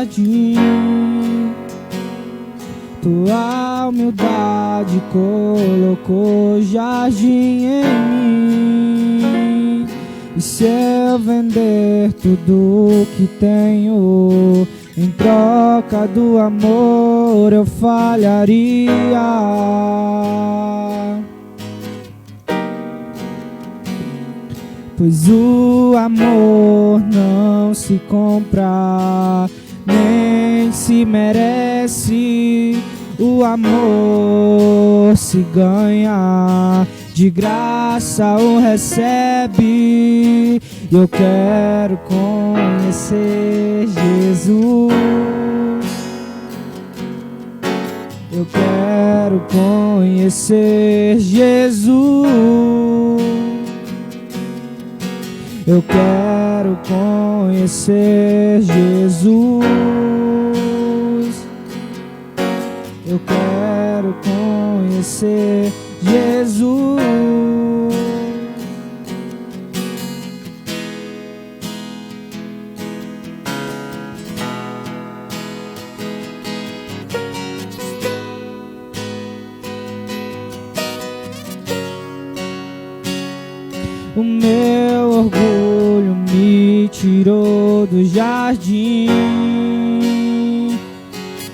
jardim. Tua humildade colocou jardim em mim. E se eu vender tudo que tenho em troca do amor, eu falharia. Pois o amor não se compra, nem se merece. O amor se ganha, de graça o recebe. E eu quero conhecer Jesus. Eu quero conhecer Jesus. Eu quero conhecer Jesus. Eu quero conhecer Jesus. O meu orgulho me tirou do jardim.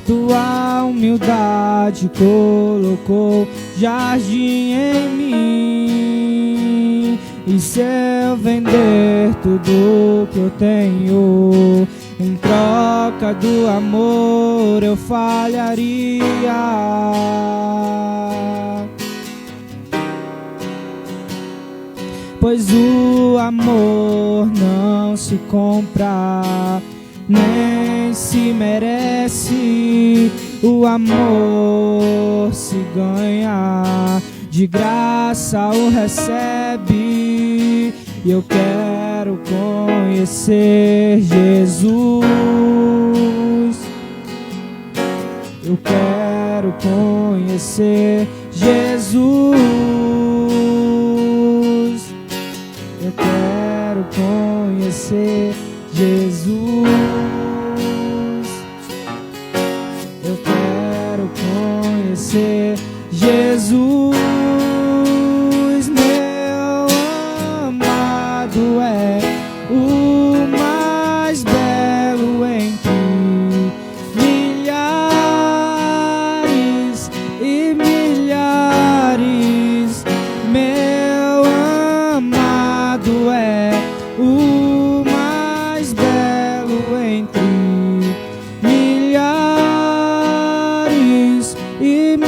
Tua humildade colocou jardim em mim. E se eu vender tudo que eu tenho em troca do amor, eu falharia. Pois o amor não se compra, nem se merece. O amor se ganha, de graça o recebe. E eu quero conhecer Jesus. Eu quero conhecer Jesus. Eu quero conhecer Jesus. Eu quero conhecer Jesus. Meu amado é o mais belo entre milhares e milhares. Meu amado é o mais belo entre milhares e milhares.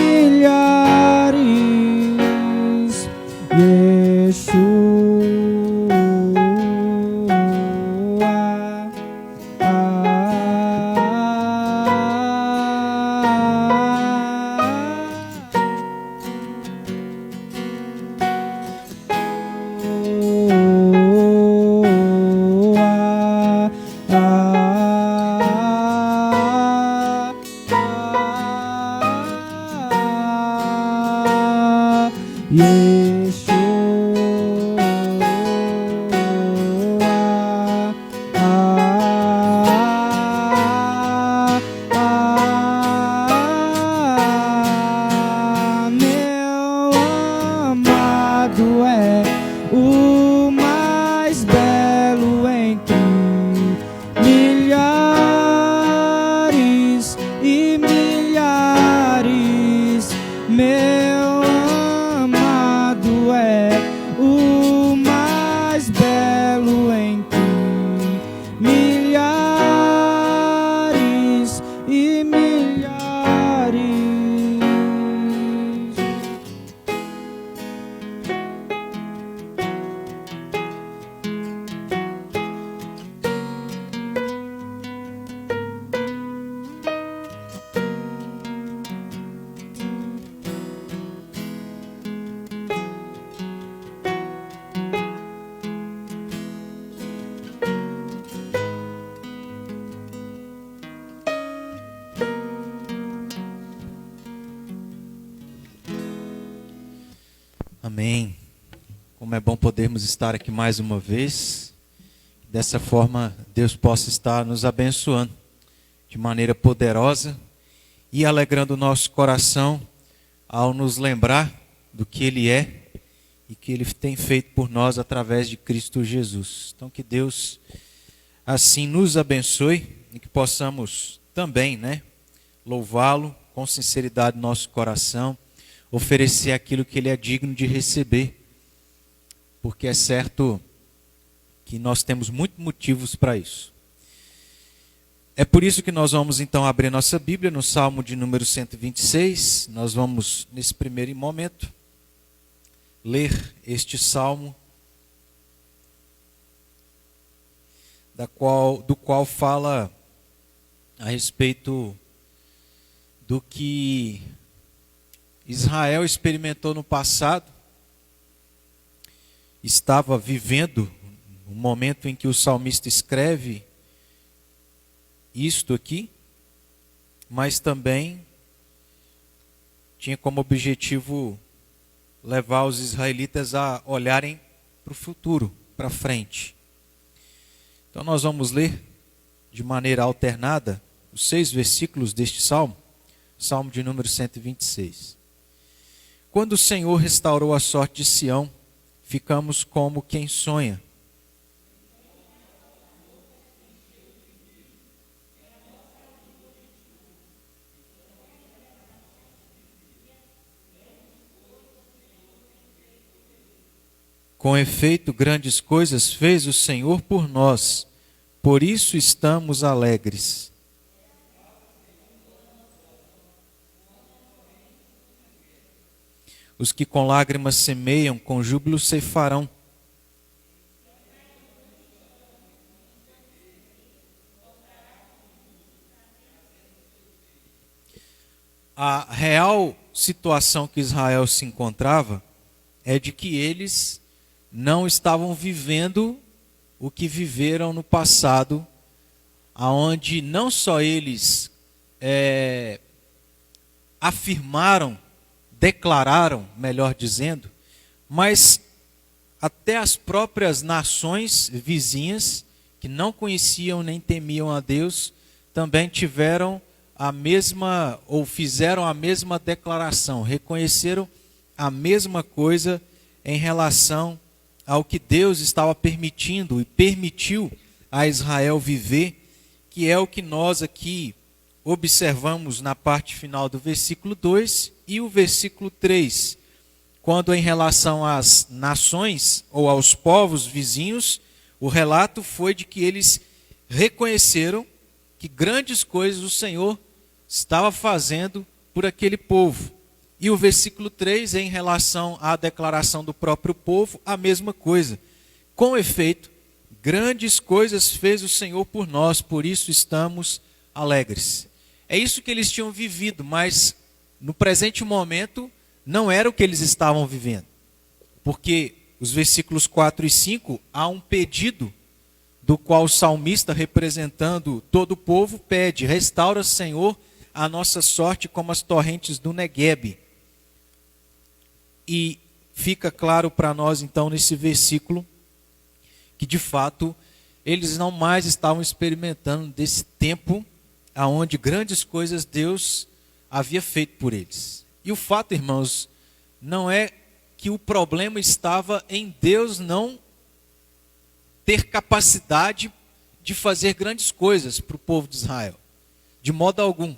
Meu amado é o mais belo entre milhares e milhares. Meu amado é o mais belo entre milhares e milhares. Amém. Como é bom podermos estar aqui mais uma vez. Dessa forma, Deus possa estar nos abençoando. de maneira poderosa e alegrando o nosso coração ao nos lembrar do que Ele é e que Ele tem feito por nós através de Cristo Jesus. Então que Deus assim nos abençoe e que possamos também, louvá-lo com sinceridade no nosso coração, oferecer aquilo que Ele é digno de receber, porque é certo que nós temos muitos motivos para isso. É por isso que nós vamos então abrir nossa Bíblia no Salmo de número 126. Nós vamos, nesse primeiro momento, ler este Salmo, do qual fala a respeito do que Israel experimentou no passado, estava vivendo o momento em que o salmista escreve isto aqui, mas também tinha como objetivo levar os israelitas a olharem para o futuro, para frente. Então nós vamos ler de maneira alternada os 6 versículos deste salmo, salmo de número 126. Quando o Senhor restaurou a sorte de Sião, ficamos como quem sonha. Com efeito, grandes coisas fez o Senhor por nós, por isso estamos alegres. Os que com lágrimas semeiam, com júbilo ceifarão. A real situação que Israel se encontrava é de que eles não estavam vivendo o que viveram no passado, aonde não só eles afirmaram, declararam, melhor dizendo, mas até as próprias nações vizinhas, que não conheciam nem temiam a Deus, também tiveram a mesma, ou fizeram a mesma declaração, reconheceram a mesma coisa em relação ao que Deus estava permitindo e permitiu a Israel viver, que é o que nós aqui observamos na parte final do versículo 2 e o versículo 3, quando em relação às nações ou aos povos vizinhos, o relato foi de que eles reconheceram que grandes coisas o Senhor estava fazendo por aquele povo. E o versículo 3, em relação à declaração do próprio povo, a mesma coisa. Com efeito, grandes coisas fez o Senhor por nós, por isso estamos alegres. É isso que eles tinham vivido, mas no presente momento não era o que eles estavam vivendo. Porque os versículos 4 e 5, há um pedido do qual o salmista, representando todo o povo, pede: restaura, Senhor, a nossa sorte como as torrentes do Neguebe. E fica claro para nós, então, nesse versículo, que de fato eles não mais estavam experimentando desse tempo aonde grandes coisas Deus havia feito por eles. E o fato, irmãos, não é que o problema estava em Deus não ter capacidade de fazer grandes coisas para o povo de Israel. De modo algum.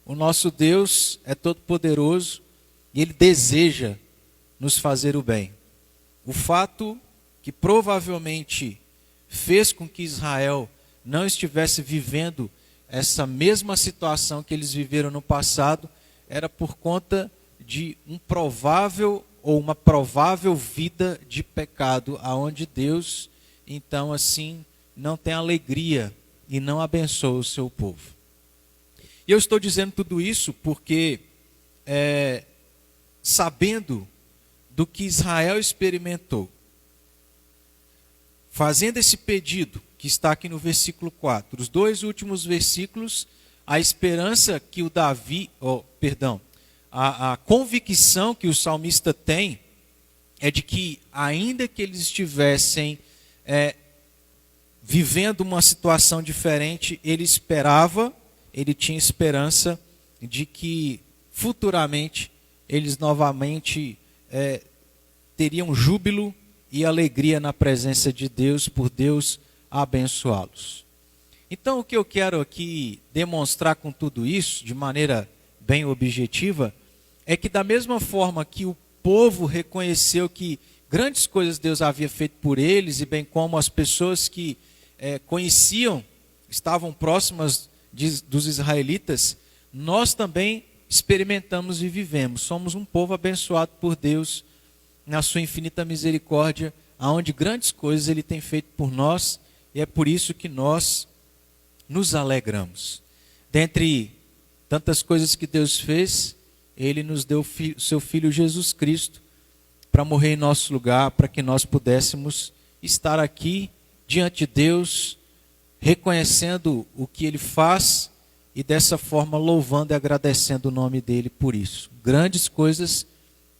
O nosso Deus é todo-poderoso e Ele deseja nos fazer o bem. O fato que provavelmente fez com que Israel não estivesse vivendo essa mesma situação que eles viveram no passado era por conta de um provável ou uma provável vida de pecado, aonde Deus, então assim, não tem alegria e não abençoa o seu povo. E eu estou dizendo tudo isso porque, sabendo do que Israel experimentou, fazendo esse pedido que está aqui no versículo 4, os 2 últimos versículos, a esperança que o a convicção que o salmista tem é de que, ainda que eles estivessem vivendo uma situação diferente, ele esperava ele tinha esperança de que futuramente eles novamente teriam júbilo e alegria na presença de Deus, por Deus abençoá-los. Então, o que eu quero aqui demonstrar com tudo isso, de maneira bem objetiva, é que da mesma forma que o povo reconheceu que grandes coisas Deus havia feito por eles, e bem como as pessoas que conheciam, estavam próximas dos israelitas, nós também experimentamos e vivemos. Somos um povo abençoado por Deus, na sua infinita misericórdia, aonde grandes coisas Ele tem feito por nós, e é por isso que nós nos alegramos. Dentre tantas coisas que Deus fez, Ele nos deu o seu Filho Jesus Cristo, para morrer em nosso lugar, para que nós pudéssemos estar aqui diante de Deus, reconhecendo o que Ele faz e dessa forma louvando e agradecendo o nome dEle por isso. Grandes coisas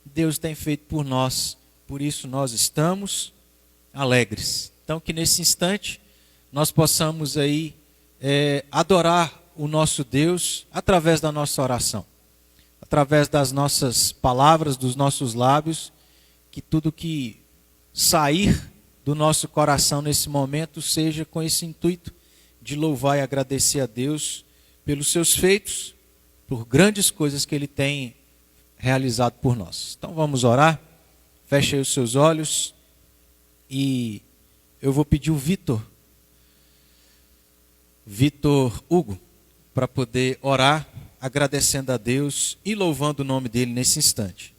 Deus tem feito por nós, por isso nós estamos alegres. Então que nesse instante nós possamos aí adorar o nosso Deus através da nossa oração, através das nossas palavras, dos nossos lábios, que tudo que sair do nosso coração nesse momento seja com esse intuito de louvar e agradecer a Deus pelos seus feitos, por grandes coisas que Ele tem realizado por nós. Então vamos orar, feche aí os seus olhos e eu vou pedir o Vitor Hugo para poder orar, agradecendo a Deus e louvando o nome dEle nesse instante.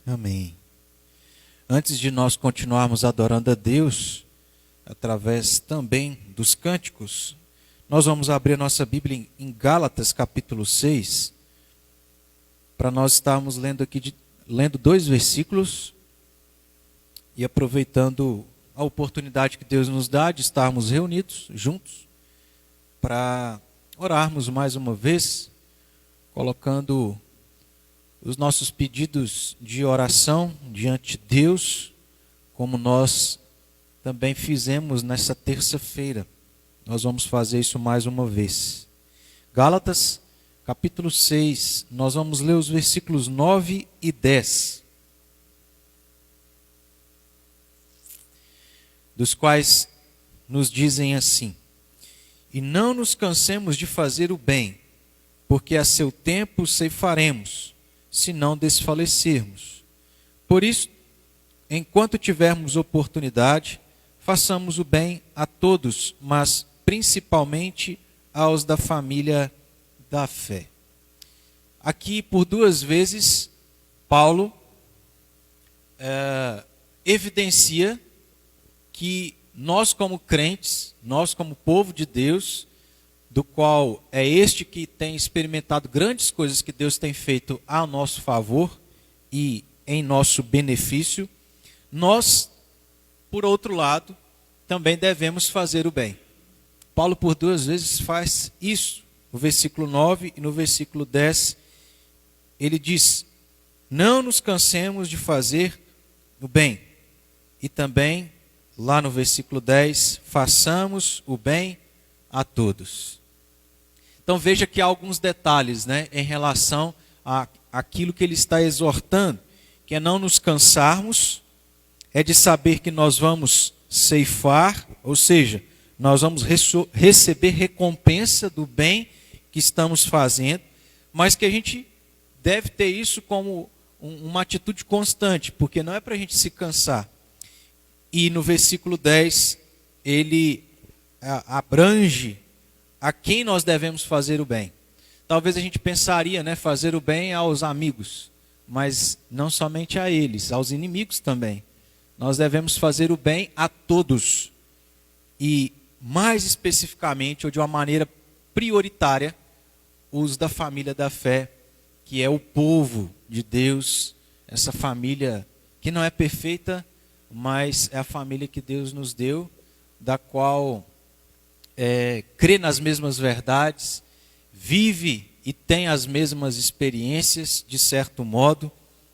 Amém. Antes de nós continuarmos adorando a Deus, através também dos cânticos, nós vamos abrir a nossa Bíblia em Gálatas capítulo 6, para nós estarmos lendo aqui, lendo 2 versículos, e aproveitando a oportunidade que Deus nos dá de estarmos reunidos juntos, para orarmos mais uma vez, colocando os nossos pedidos de oração diante de Deus, como nós também fizemos nessa terça-feira. Nós vamos fazer isso mais uma vez. Gálatas, capítulo 6, nós vamos ler os versículos 9 e 10. Dos quais nos dizem assim: E não nos cansemos de fazer o bem, porque a seu tempo ceifaremos, se não desfalecermos. Por isso, enquanto tivermos oportunidade, façamos o bem a todos, mas principalmente aos da família da fé. Aqui, por 2 vezes, Paulo evidencia que nós como crentes, nós como povo de Deus, do qual é este que tem experimentado grandes coisas que Deus tem feito a nosso favor e em nosso benefício, nós, por outro lado, também devemos fazer o bem. Paulo, por 2 vezes, faz isso. No versículo 9 e no versículo 10, ele diz: não nos cansemos de fazer o bem. E também, lá no versículo 10, façamos o bem a todos. Então veja que há alguns detalhes, né, em relação àquilo que ele está exortando, que é não nos cansarmos, é de saber que nós vamos ceifar, ou seja, nós vamos receber recompensa do bem que estamos fazendo, mas que a gente deve ter isso como uma atitude constante, porque não é para a gente se cansar. E no versículo 10, ele abrange a quem nós devemos fazer o bem. Talvez a gente pensaria, né, fazer o bem aos amigos, mas não somente a eles, aos inimigos também. Nós devemos fazer o bem a todos. E mais especificamente, ou de uma maneira prioritária, os da família da fé, que é o povo de Deus, essa família que não é perfeita, mas é a família que Deus nos deu, da qual crê nas mesmas verdades, vive e tem as mesmas experiências, de certo modo.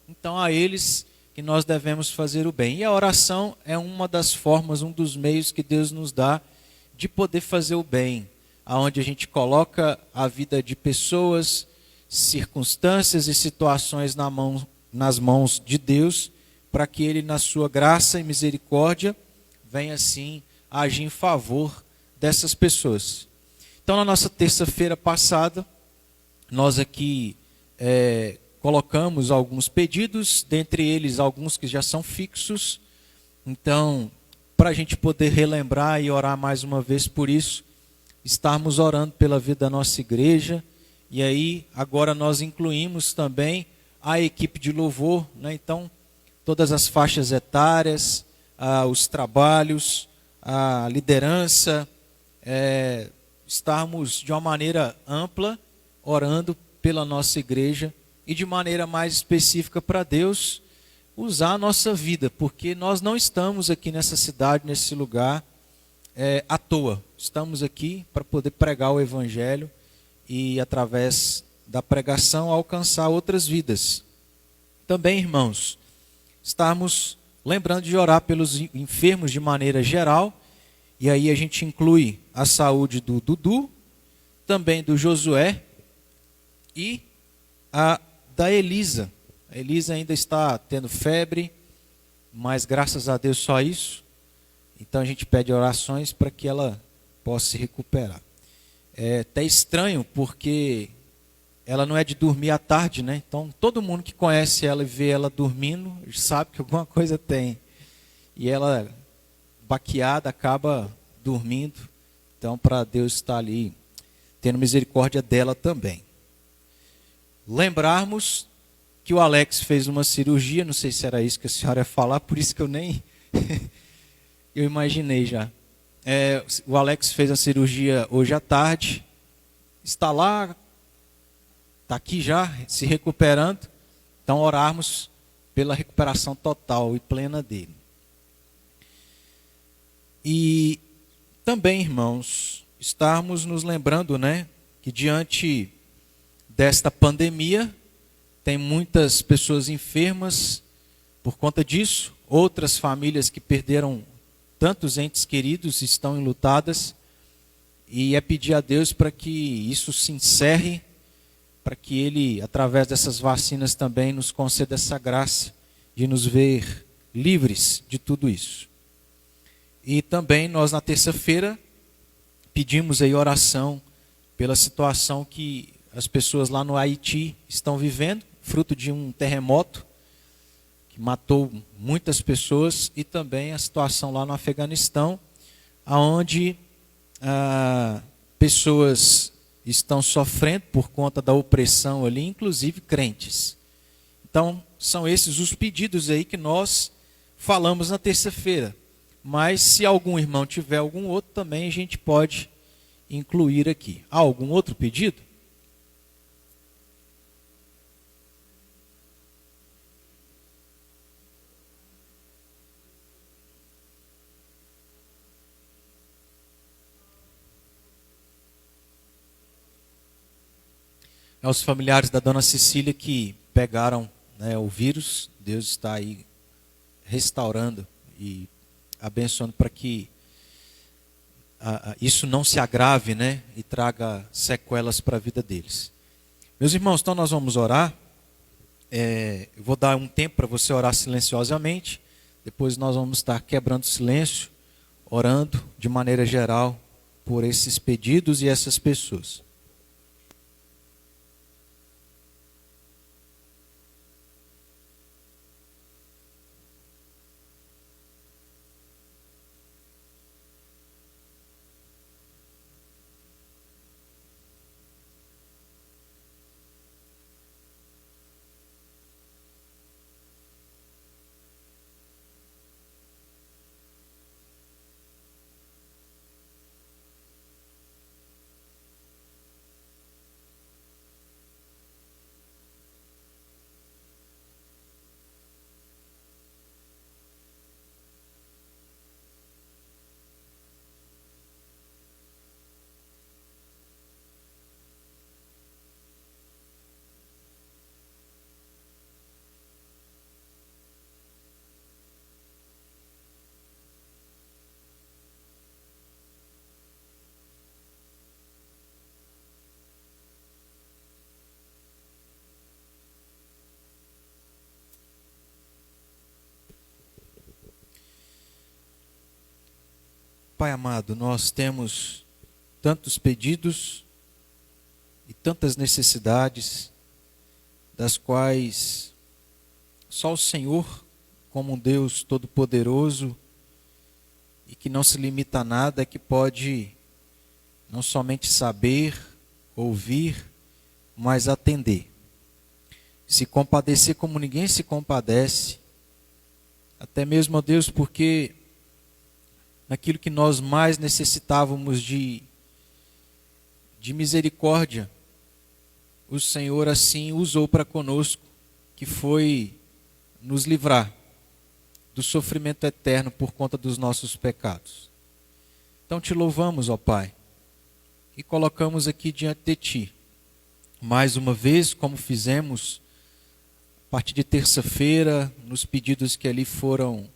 Então, a eles que nós devemos fazer o bem. E a oração é uma das formas, um dos meios que Deus nos dá de poder fazer o bem, aonde a gente coloca a vida de pessoas, circunstâncias e situações nas mãos de Deus, para que Ele, na sua graça e misericórdia, venha assim agir em favor dessas pessoas. Então, na nossa terça-feira passada, nós aqui colocamos alguns pedidos, dentre eles alguns que já são fixos. Então, para a gente poder relembrar e orar mais uma vez por isso, estarmos orando pela vida da nossa igreja. E aí, agora nós incluímos também a equipe de louvor, né? Então, todas as faixas etárias, os trabalhos, a liderança, estarmos de uma maneira ampla orando pela nossa igreja e de maneira mais específica para Deus usar a nossa vida, porque nós não estamos aqui nessa cidade, nesse lugar, à toa. Estamos aqui para poder pregar o Evangelho e, através da pregação, alcançar outras vidas. Também, irmãos, estamos lembrando de orar pelos enfermos de maneira geral, e aí a gente inclui a saúde do Dudu, também do Josué e a da Elisa. A Elisa ainda está tendo febre, mas graças a Deus só isso. Então a gente pede orações para que ela possa se recuperar. É até estranho, porque ela não é de dormir à tarde, né? Então todo mundo que conhece ela e vê ela dormindo sabe que alguma coisa tem. E ela, baqueada, acaba dormindo. Então, para Deus estar ali tendo misericórdia dela também. Lembrarmos que o Alex fez uma cirurgia, não sei se era isso que a senhora ia falar, por isso que eu nem eu imaginei já. O Alex fez a cirurgia hoje à tarde, está lá, está aqui já, se recuperando. Então, orarmos pela recuperação total e plena dele. E também, irmãos, estarmos nos lembrando, né, que diante desta pandemia, tem muitas pessoas enfermas por conta disso, outras famílias que perderam tantos entes queridos estão enlutadas, e é pedir a Deus para que isso se encerre, para que Ele, através dessas vacinas também, nos conceda essa graça de nos ver livres de tudo isso. E também nós na terça-feira pedimos aí oração pela situação que as pessoas lá no Haiti estão vivendo, fruto de um terremoto que matou muitas pessoas, e também a situação lá no Afeganistão, onde pessoas estão sofrendo por conta da opressão ali, inclusive crentes. Então, são esses os pedidos aí que nós falamos na terça-feira. Mas se algum irmão tiver algum outro, também a gente pode incluir aqui. Há algum outro pedido? Aos familiares da dona Cecília que pegaram, né, o vírus, Deus está aí restaurando e abençoando para que isso não se agrave, né, e traga sequelas para a vida deles. Meus irmãos, então nós vamos orar. Eu vou dar um tempo para você orar silenciosamente. Depois nós vamos estar quebrando o silêncio, orando de maneira geral por esses pedidos e essas pessoas. Pai amado, nós temos tantos pedidos e tantas necessidades, das quais só o Senhor, como um Deus todo-poderoso e que não se limita a nada, é que pode não somente saber, ouvir, mas atender. Se compadecer como ninguém se compadece, até mesmo, ó Deus, porque naquilo que nós mais necessitávamos de misericórdia, o Senhor assim usou para conosco, que foi nos livrar do sofrimento eterno por conta dos nossos pecados. Então te louvamos, ó Pai, e colocamos aqui diante de Ti, mais uma vez, como fizemos a partir de terça-feira, nos pedidos que ali foram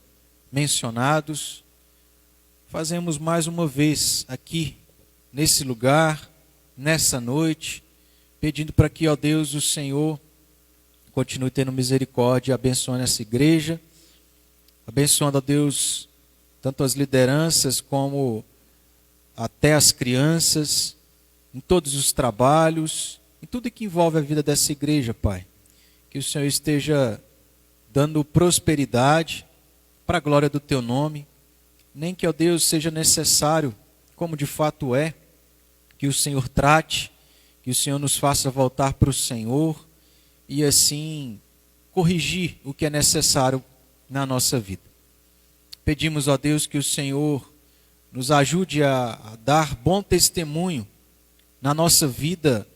mencionados. Fazemos mais uma vez aqui, nesse lugar, nessa noite, pedindo para que, ó Deus, o Senhor continue tendo misericórdia e abençoe essa igreja, abençoando, ó Deus, tanto as lideranças como até as crianças, em todos os trabalhos, em tudo que envolve a vida dessa igreja, Pai. Que o Senhor esteja dando prosperidade para a glória do Teu nome. Nem que, ó Deus, seja necessário, como de fato é, que o Senhor trate, que o Senhor nos faça voltar para o Senhor e assim corrigir o que é necessário na nossa vida. Pedimos, ó Deus, que o Senhor nos ajude a dar bom testemunho na nossa vida,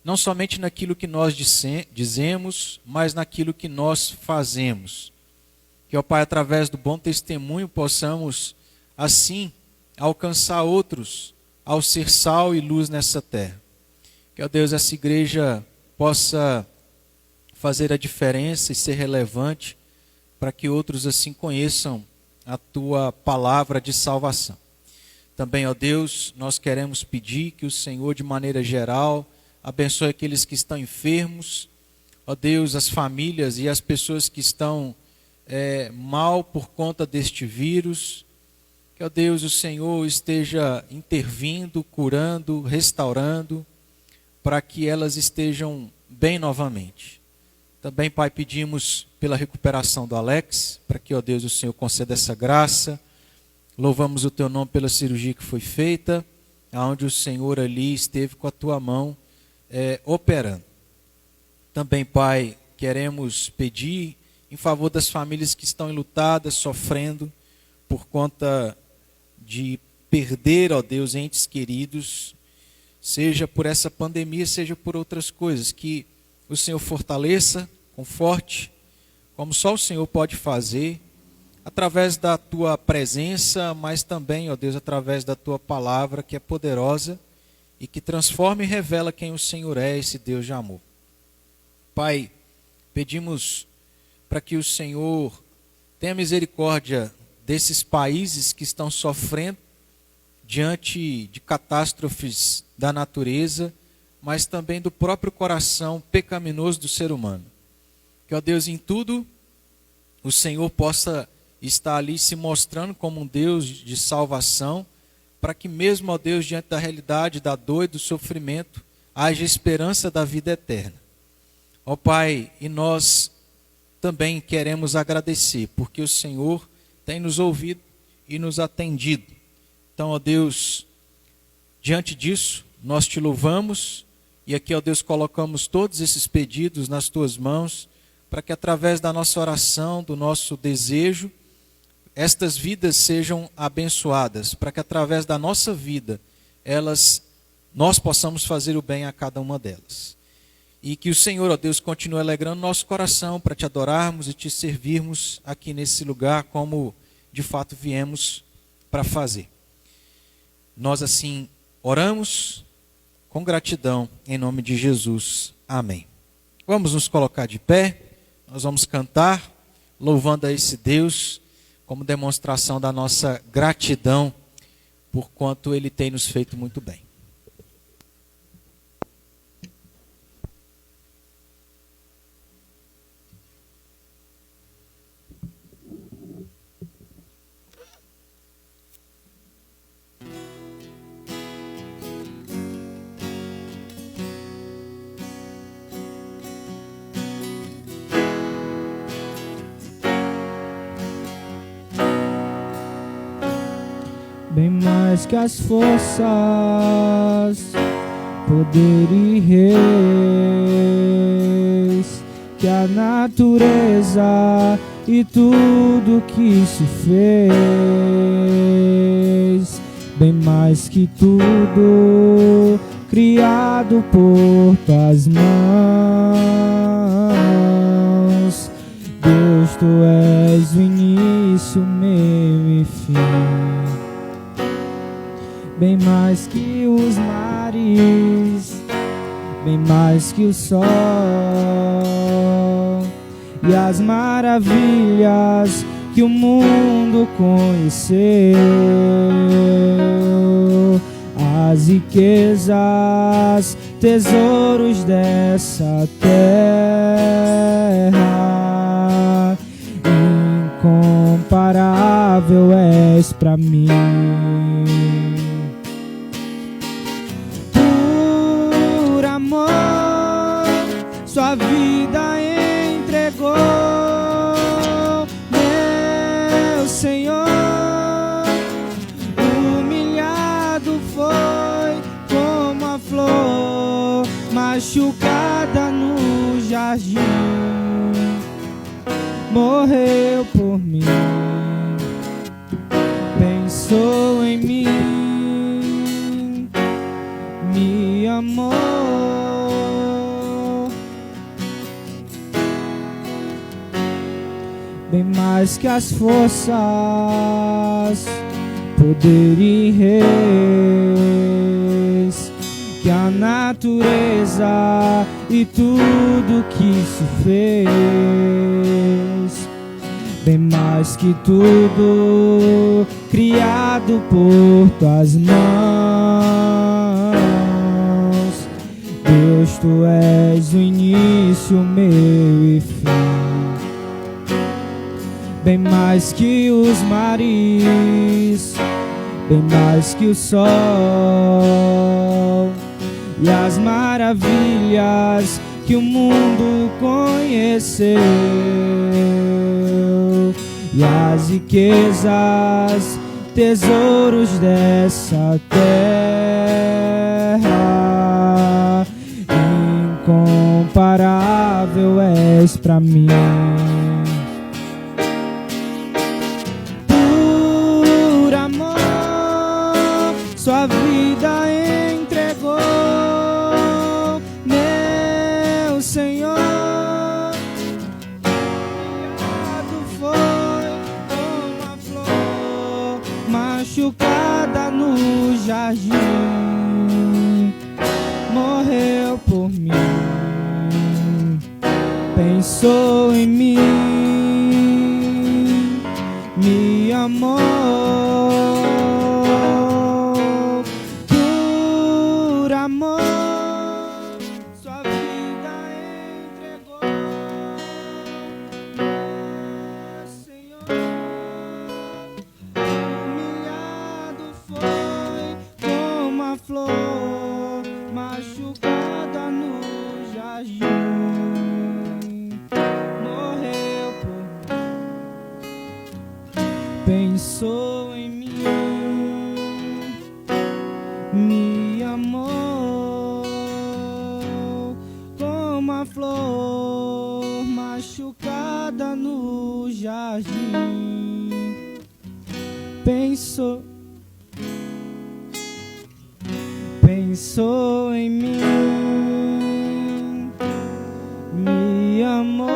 não somente naquilo que nós dizemos, mas naquilo que nós fazemos. Que, ó Pai, através do bom testemunho possamos, assim, alcançar outros ao ser sal e luz nessa terra. Que, ó Deus, essa igreja possa fazer a diferença e ser relevante para que outros assim conheçam a Tua palavra de salvação. Também, ó Deus, nós queremos pedir que o Senhor, de maneira geral, abençoe aqueles que estão enfermos, ó Deus, as famílias e as pessoas que estão mal por conta deste vírus. Que, ó Deus, o Senhor esteja intervindo, curando, restaurando, para que elas estejam bem novamente. Também, Pai, pedimos pela recuperação do Alex, para que, ó Deus, o Senhor conceda essa graça. Louvamos o Teu nome pela cirurgia que foi feita, onde o Senhor ali esteve com a Tua mão operando. Também, Pai, queremos pedir em favor das famílias que estão enlutadas, sofrendo por conta de perder, ó Deus, entes queridos, seja por essa pandemia, seja por outras coisas, que o Senhor fortaleça, conforte, como só o Senhor pode fazer, através da tua presença, mas também, ó Deus, através da tua palavra, que é poderosa e que transforma e revela quem o Senhor é, esse Deus de amor. Pai, pedimos para que o Senhor tenha misericórdia desses países que estão sofrendo diante de catástrofes da natureza, mas também do próprio coração pecaminoso do ser humano. Que, ó Deus, em tudo o Senhor possa estar ali se mostrando como um Deus de salvação, para que mesmo, ó Deus, diante da realidade, da dor e do sofrimento, haja esperança da vida eterna. Ó Pai, e nós também queremos agradecer, porque o Senhor tem nos ouvido e nos atendido. Então, ó Deus, diante disso, nós te louvamos e aqui, ó Deus, colocamos todos esses pedidos nas tuas mãos, para que através da nossa oração, do nosso desejo, estas vidas sejam abençoadas, para que através da nossa vida, nós possamos fazer o bem a cada uma delas. E que o Senhor, ó Deus, continue alegrando nosso coração para te adorarmos e te servirmos aqui nesse lugar como de fato viemos para fazer. Nós assim oramos com gratidão em nome de Jesus. Amém. Vamos nos colocar de pé, nós vamos cantar louvando a esse Deus como demonstração da nossa gratidão por quanto Ele tem nos feito muito bem. Bem mais que as forças, poder e reis, que a natureza e tudo que se fez, bem mais que tudo criado por tuas mãos. Deus, tu és o início, meio e fim. Bem mais que os mares, bem mais que o sol e as maravilhas que o mundo conheceu, as riquezas, tesouros dessa terra, incomparável és pra mim. Sua vida entregou, meu Senhor. Humilhado foi como a flor machucada no jardim. Morreu por mim, pensou em mim, me amou. Bem mais que as forças, poder e reis, que a natureza e tudo que se fez, bem mais que tudo criado por tuas mãos. Deus, tu és o início, o meio e fim. Bem mais que os mares, bem mais que o sol e as maravilhas que o mundo conheceu, e as riquezas, tesouros dessa terra, incomparável és pra mim. Por amor sua vida entregou, meu Senhor. Humilhado foi como a flor machucada no jardim, morreu por mim, pensou em mim, me amou por amor, sua vida entregou, meu Senhor. Humilhado foi como a flor machucada no jardim, morreu por mim, pensou em mim, me amou como a flor machucada no jardim, pensou em mim, me amou.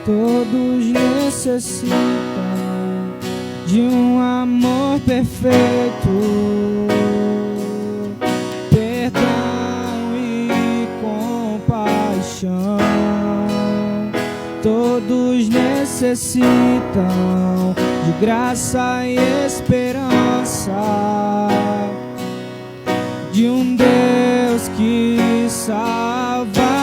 Todos necessitam de um amor perfeito, perdão e compaixão. Todos necessitam de graça e esperança, de um Deus que salva.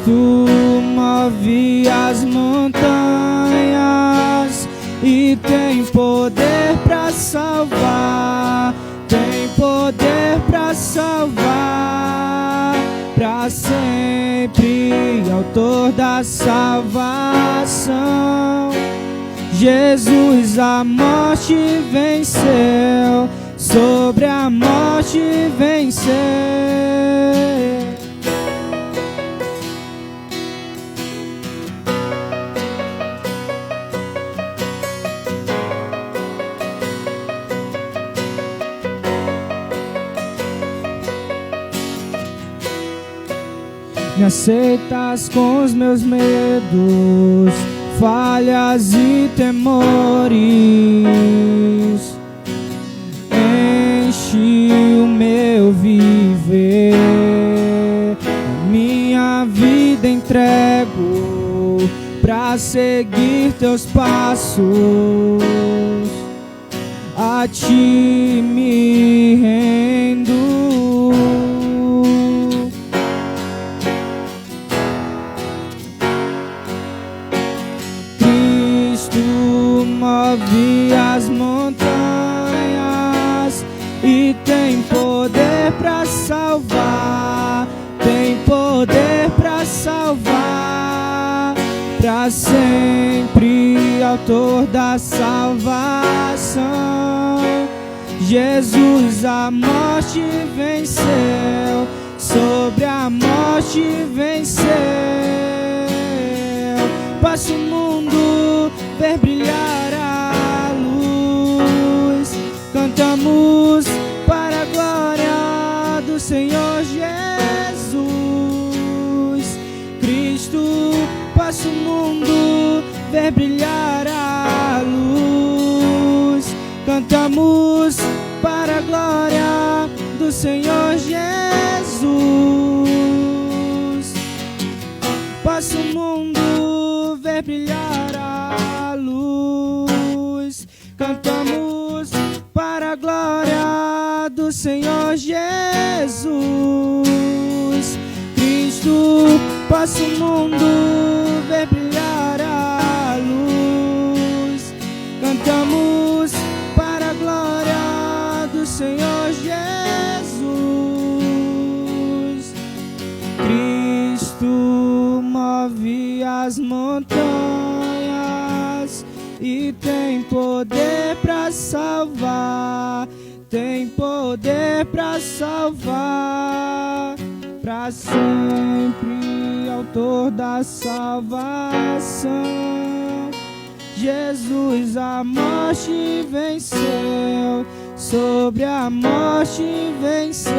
Tu move as montanhas e tem poder pra salvar, tem poder pra salvar, pra sempre, autor da salvação. Jesus a morte venceu, sobre a morte venceu. Me aceitas com os meus medos, falhas e temores. Enche o meu viver, minha vida entrego pra seguir teus passos. A ti me rendo. Move as montanhas e tem poder pra salvar, tem poder pra salvar, pra sempre, autor da salvação. Jesus a morte venceu, sobre a morte venceu. Passa o mundo ver brilhar a luz, cantamos para a glória do Senhor Jesus. Cristo passa o mundo, ver brilhar a luz. Cantamos para a glória do Senhor Jesus. Passa o mundo, ver brilhar a luz. Cantamos para a glória do Senhor Jesus. Cristo passa o mundo, ver brilhar a luz. Cantamos para a glória do Senhor Jesus. Cristo move as montanhas e tem poder para salvar. Tem poder para salvar, para sempre, autor da salvação. Jesus a morte venceu, sobre a morte venceu.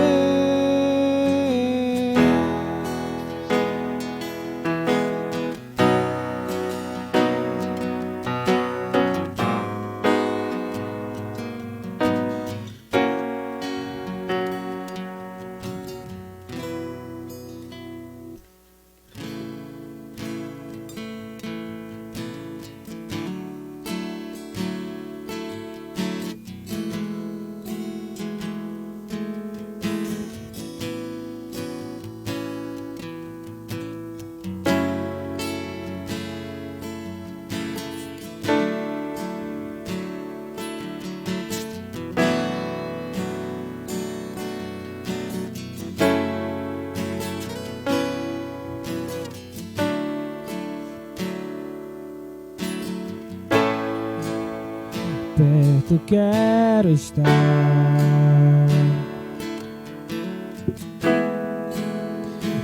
Perto quero estar,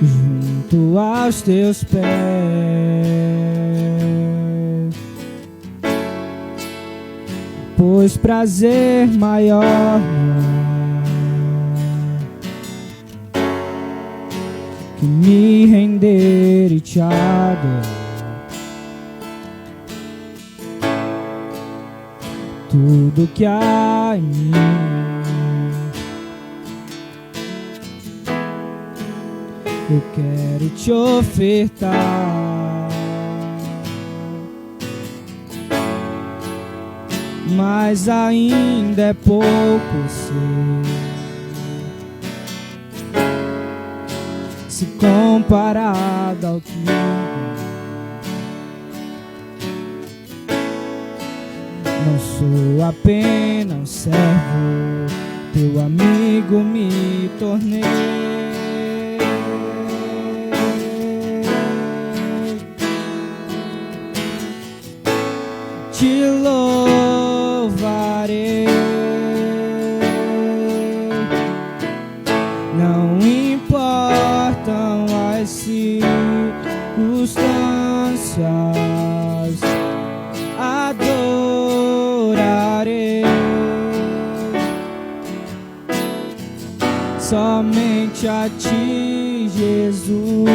junto aos teus pés, pois prazer maior não há que me render e te adorar. Tudo que há em mim eu quero te ofertar, mas ainda é pouco, sei, se comparado ao que não sou apenas um servo, teu amigo me tornei. Te louvarei, não importam as circunstâncias, adorarei somente a ti, Jesus.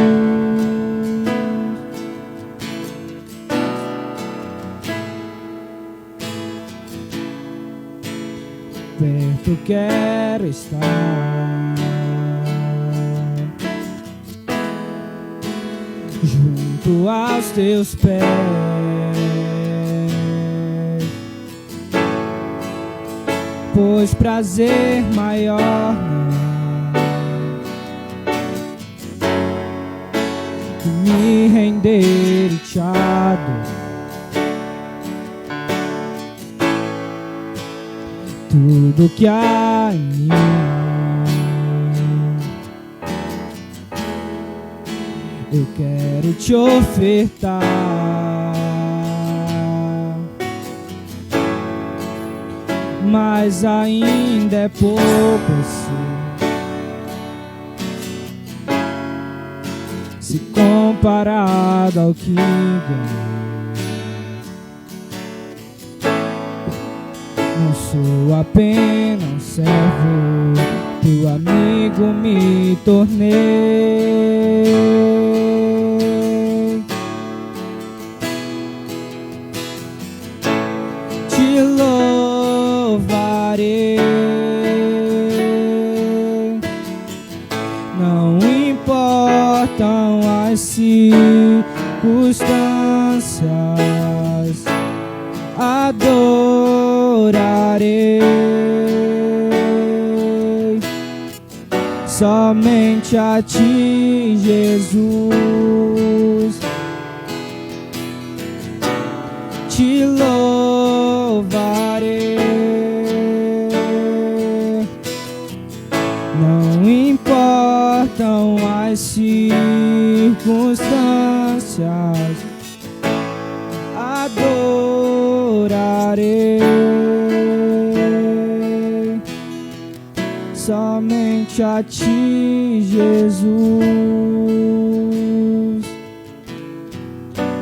Perto quero estar, junto aos teus pés, pois prazer maior não há que me render e te adorar. Tudo que há em mim eu quero te ofertar, mas ainda é pouco, se comparado ao que ganhei. Não sou apenas um servo, teu amigo me tornei. as circunstâncias, adorarei. Somente a ti, Jesus, te louvarei. Não importam as circunstâncias, adorarei. Somente a ti, Jesus.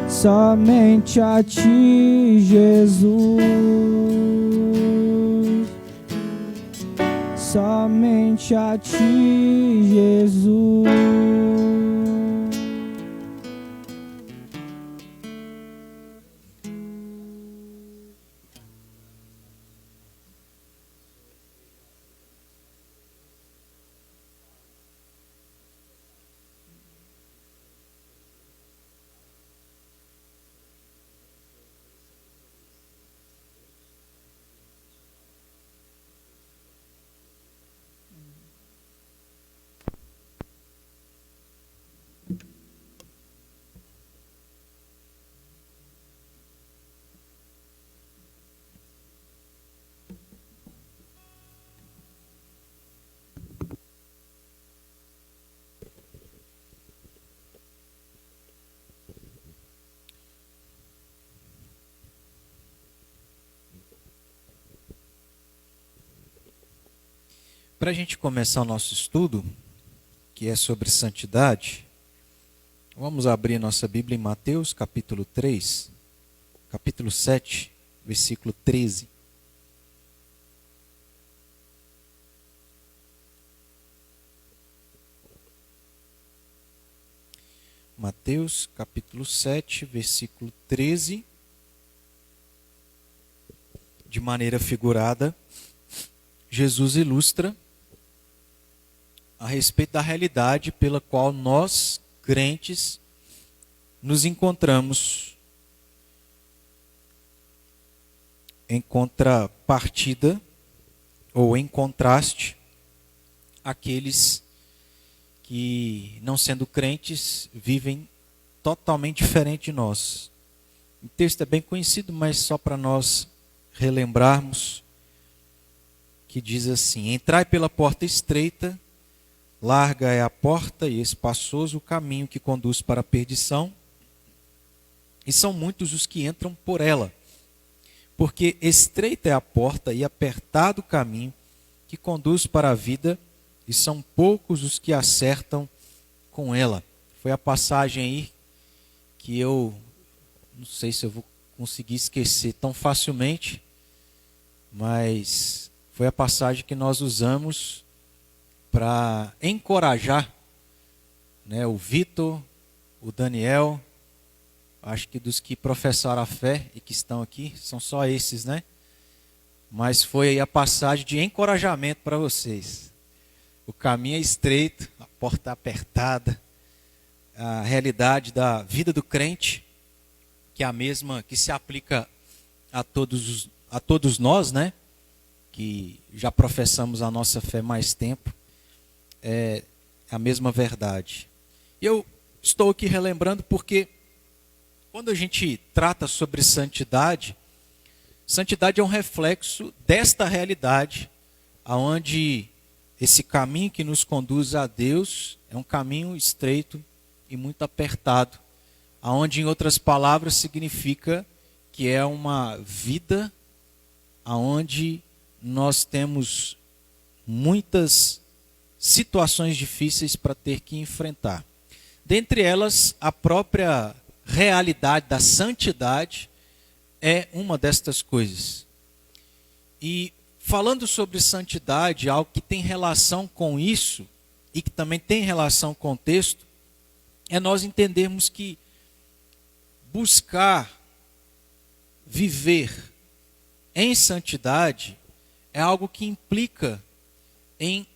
Somente a ti, Jesus. Somente a ti, Jesus. Para a gente começar o nosso estudo, que é sobre santidade, vamos abrir nossa Bíblia em Mateus, capítulo 3, capítulo 7, versículo 13. Mateus, capítulo 7, versículo 13. De maneira figurada, Jesus ilustra a respeito da realidade pela qual nós, crentes, nos encontramos em contrapartida ou em contraste àqueles que, não sendo crentes, vivem totalmente diferente de nós. O texto é bem conhecido, mas só para nós relembrarmos, que diz assim: entrai pela porta estreita, larga é a porta e espaçoso o caminho que conduz para a perdição, e são muitos os que entram por ela. Porque estreita é a porta e apertado o caminho que conduz para a vida, e são poucos os que acertam com ela. Foi a passagem aí que eu não sei se eu vou conseguir esquecer tão facilmente, mas foi a passagem que nós usamos para encorajar, né, o Vitor, o Daniel, acho que dos que professaram a fé e que estão aqui, são só esses, né? Mas foi aí a passagem de encorajamento para vocês. O caminho é estreito, a porta é apertada, a realidade da vida do crente, que é a mesma que se aplica a todos nós, né? Que já professamos a nossa fé mais tempo, é a mesma verdade. E eu estou aqui relembrando porque quando a gente trata sobre santidade, santidade é um reflexo desta realidade, aonde esse caminho que nos conduz a Deus é um caminho estreito e muito apertado, aonde, em outras palavras, significa que é uma vida aonde nós temos muitas situações difíceis para ter que enfrentar. Dentre elas, a própria realidade da santidade é uma destas coisas. E falando sobre santidade, algo que tem relação com isso e que também tem relação com o texto, é nós entendermos que buscar viver em santidade é algo que implica em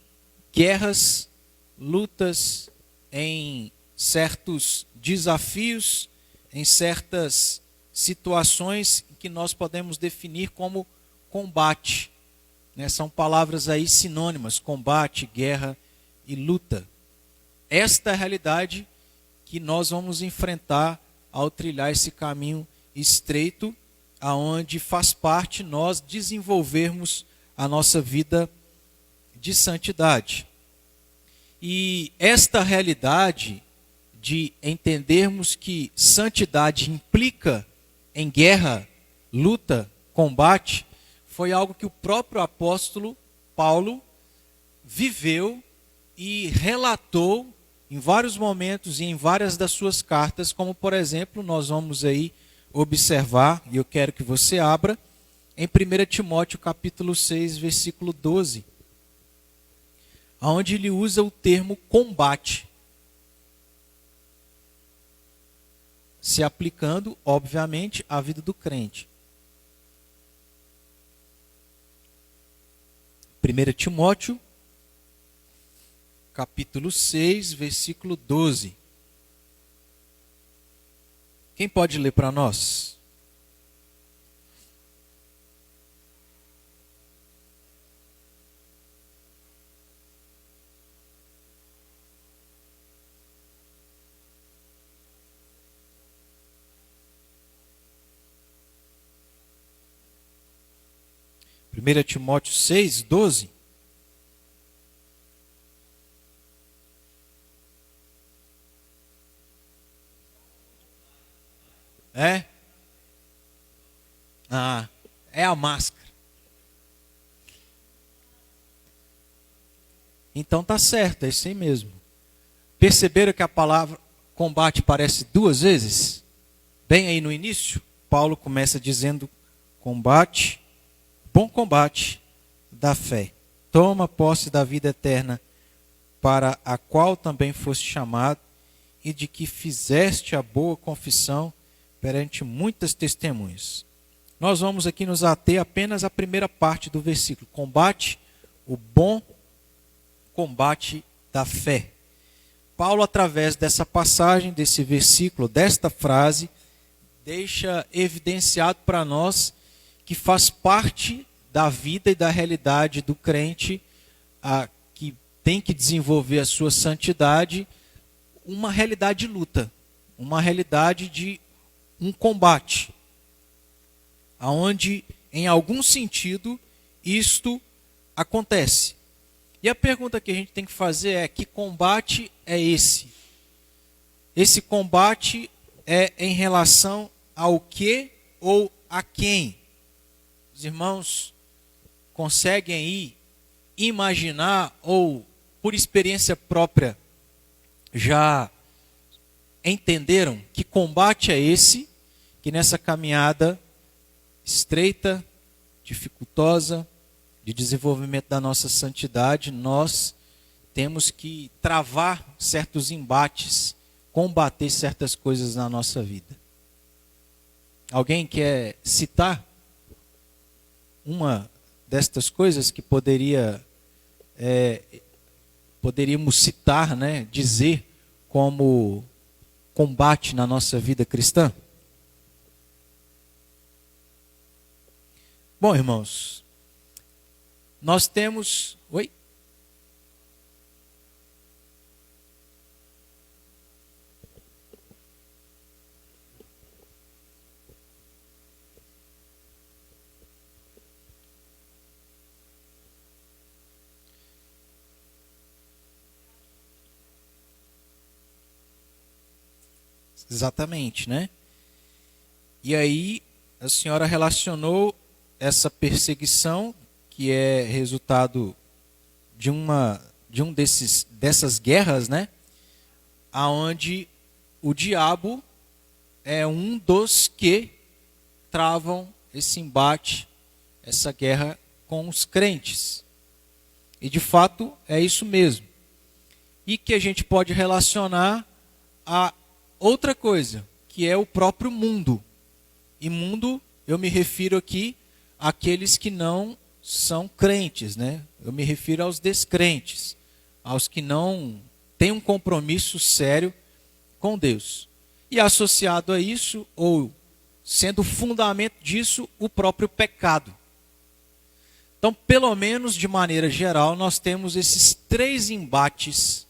guerras, lutas, em certos desafios, em certas situações que nós podemos definir como combate, né? São palavras aí sinônimas: combate, guerra e luta. Esta é a realidade que nós vamos enfrentar ao trilhar esse caminho estreito, aonde faz parte nós desenvolvermos a nossa vida de santidade. E esta realidade de entendermos que santidade implica em guerra, luta, combate, foi algo que o próprio apóstolo Paulo viveu e relatou em vários momentos e em várias das suas cartas, como por exemplo, nós vamos aí observar, e eu quero que você abra, em 1 Timóteo capítulo 6, versículo 12, onde ele usa o termo combate, se aplicando, obviamente, à vida do crente. 1 Timóteo, capítulo 6, versículo 12. Quem pode ler para nós? Primeira Timóteo 6, 12. É? É a máscara. Então tá certo, é isso aí mesmo. Perceberam que a palavra combate aparece duas vezes? Bem aí no início, Paulo começa dizendo combate, bom combate da fé. Toma posse da vida eterna, para a qual também foste chamado, e de que fizeste a boa confissão perante muitas testemunhas. Nós vamos aqui nos ater apenas à primeira parte do versículo. Combate o bom combate da fé. Paulo, através dessa passagem, desse versículo, desta frase, deixa evidenciado para nós que faz parte da vida e da realidade do crente, que tem que desenvolver a sua santidade, uma realidade de luta, uma realidade de um combate, aonde, em algum sentido, isto acontece. E a pergunta que a gente tem que fazer é: que combate é esse? Esse combate é em relação ao que ou a quem? Os irmãos conseguem aí imaginar, ou por experiência própria já entenderam que combate é esse, que nessa caminhada estreita, dificultosa, de desenvolvimento da nossa santidade, nós temos que travar certos embates, combater certas coisas na nossa vida? Alguém quer citar uma destas coisas que poderíamos citar, né, dizer como combate na nossa vida cristã? Bom, irmãos, nós temos... Oi? Exatamente, né? E aí a senhora relacionou essa perseguição, que é resultado dessas guerras, né? Aonde o diabo é um dos que travam esse embate, essa guerra com os crentes. E de fato é isso mesmo. E que a gente pode relacionar a outra coisa, que é o próprio mundo. E mundo, eu me refiro aqui àqueles que não são crentes, né? Eu me refiro aos descrentes, aos que não têm um compromisso sério com Deus. E associado a isso, ou sendo o fundamento disso, o próprio pecado. Então, pelo menos de maneira geral, nós temos esses 3 embates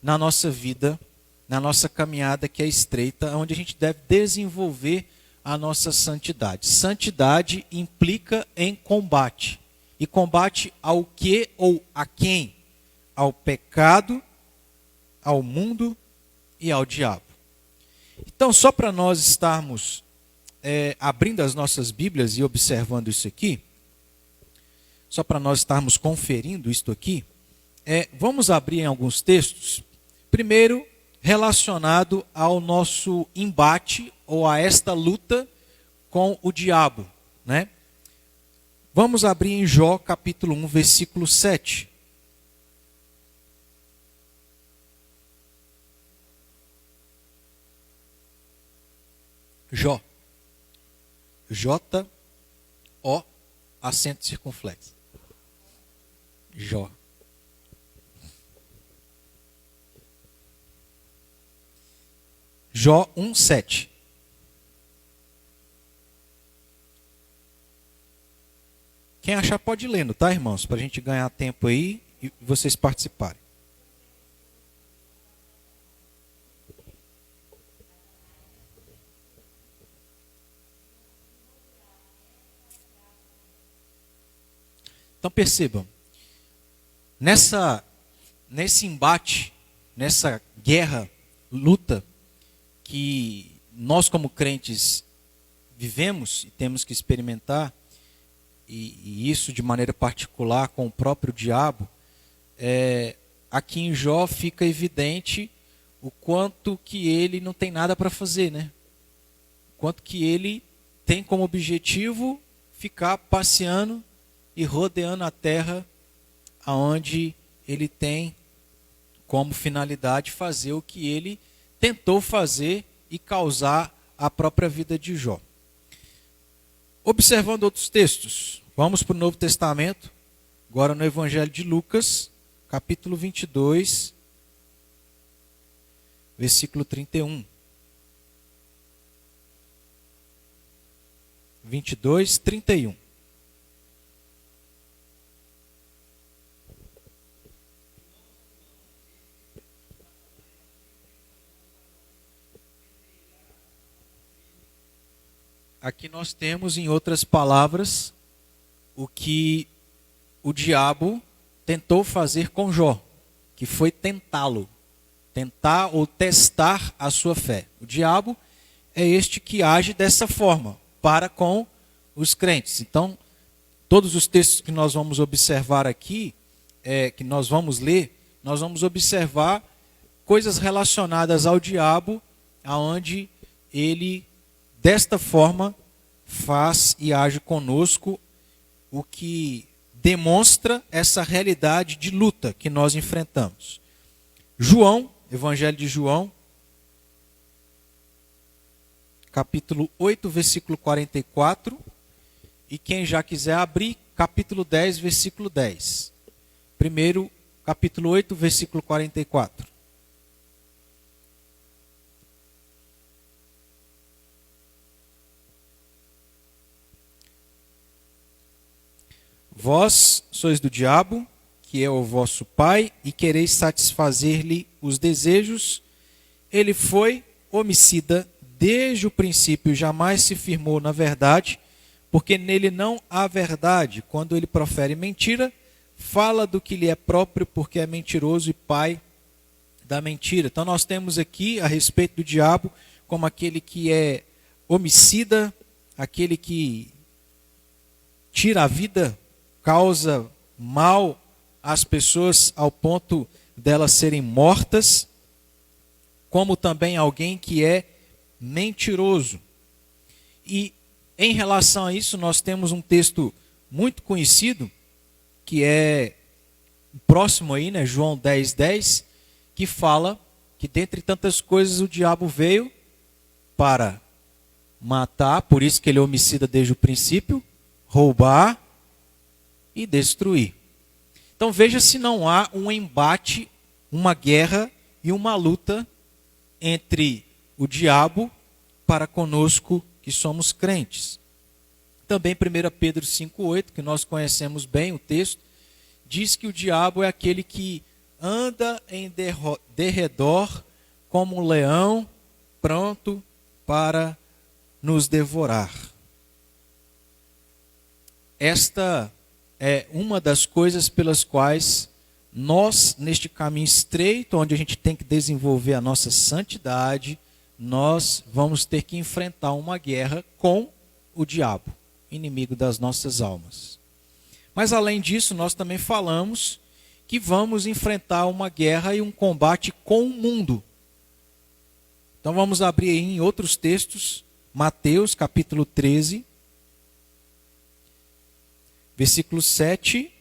na nossa vida, na nossa caminhada que é estreita, onde a gente deve desenvolver a nossa santidade. Santidade implica em combate. E combate ao que ou a quem? Ao pecado, ao mundo e ao diabo. Então, só para nós estarmos abrindo as nossas Bíblias e observando isso aqui, só para nós estarmos conferindo isto aqui, vamos abrir em alguns textos. Primeiro, relacionado ao nosso embate ou a esta luta com o diabo, né? Vamos abrir em Jó, capítulo 1, versículo 7. Jó. J-O, acento circunflexo. Jó. Jó 1:7. Quem achar pode ir lendo, tá, irmãos? Para a gente ganhar tempo aí e vocês participarem. Então percebam, nesse embate, nessa guerra, luta, que nós como crentes vivemos e temos que experimentar, e isso de maneira particular com o próprio diabo, aqui em Jó fica evidente o quanto que ele não tem nada para fazer, né? O quanto que ele tem como objetivo ficar passeando e rodeando a terra, aonde ele tem como finalidade fazer o que ele tentou fazer e causar a própria vida de Jó. Observando outros textos, vamos para o Novo Testamento, agora no Evangelho de Lucas, capítulo 22, versículo 31. 22, 31. Aqui nós temos, em outras palavras, o que o diabo tentou fazer com Jó, que foi tentá-lo, tentar ou testar a sua fé. O diabo é este que age dessa forma para com os crentes. Então, todos os textos que nós vamos observar aqui, que nós vamos ler, nós vamos observar coisas relacionadas ao diabo, aonde ele desta forma faz e age conosco, o que demonstra essa realidade de luta que nós enfrentamos. João, Evangelho de João, capítulo 8, versículo 44, e quem já quiser abrir, capítulo 10, versículo 10. Primeiro, capítulo 8, versículo 44. Vós sois do diabo, que é o vosso pai, e quereis satisfazer-lhe os desejos. Ele foi homicida desde o princípio, jamais se firmou na verdade, porque nele não há verdade. Quando ele profere mentira, fala do que lhe é próprio, porque é mentiroso e pai da mentira. Então nós temos aqui a respeito do diabo como aquele que é homicida, aquele que tira a vida, causa mal às pessoas ao ponto delas serem mortas, como também alguém que é mentiroso. E em relação a isso, nós temos um texto muito conhecido, que é próximo aí, né, João 10:10, que fala que dentre tantas coisas o diabo veio para matar, por isso que ele é homicida desde o princípio, roubar e destruir. Então veja se não há um embate, uma guerra e uma luta entre o diabo para conosco que somos crentes. Também 1 Pedro 5,8, que nós conhecemos bem o texto, diz que o diabo é aquele que anda em derredor como um leão pronto para nos devorar. Esta é uma das coisas pelas quais nós, neste caminho estreito, onde a gente tem que desenvolver a nossa santidade, nós vamos ter que enfrentar uma guerra com o diabo, inimigo das nossas almas. Mas além disso, nós também falamos que vamos enfrentar uma guerra e um combate com o mundo. Então vamos abrir aí em outros textos, Mateus capítulo 13, versículos 7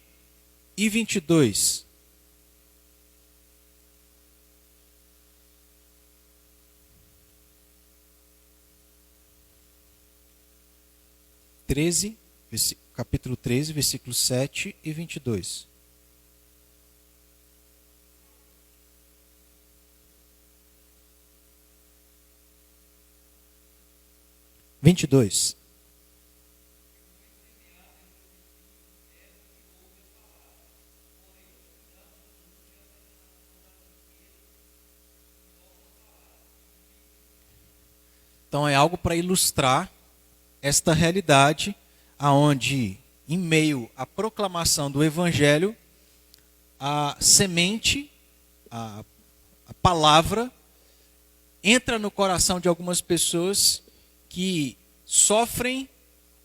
e 22. Capítulo 13, versículos 7 e 22. Então é algo para ilustrar esta realidade, aonde em meio à proclamação do evangelho, a semente, a palavra entra no coração de algumas pessoas que sofrem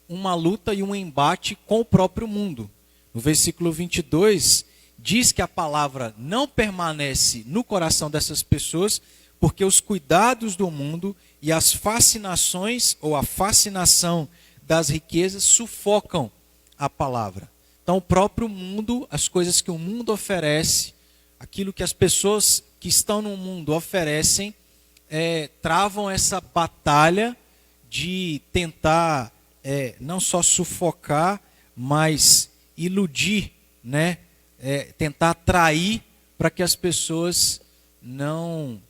uma luta e um embate com o próprio mundo. No versículo 22, diz que a palavra não permanece no coração dessas pessoas, porque os cuidados do mundo e as fascinações ou a fascinação das riquezas sufocam a palavra. Então o próprio mundo, as coisas que o mundo oferece, aquilo que as pessoas que estão no mundo oferecem, travam essa batalha de tentar não só sufocar, mas iludir, né? Tentar atrair para que as pessoas não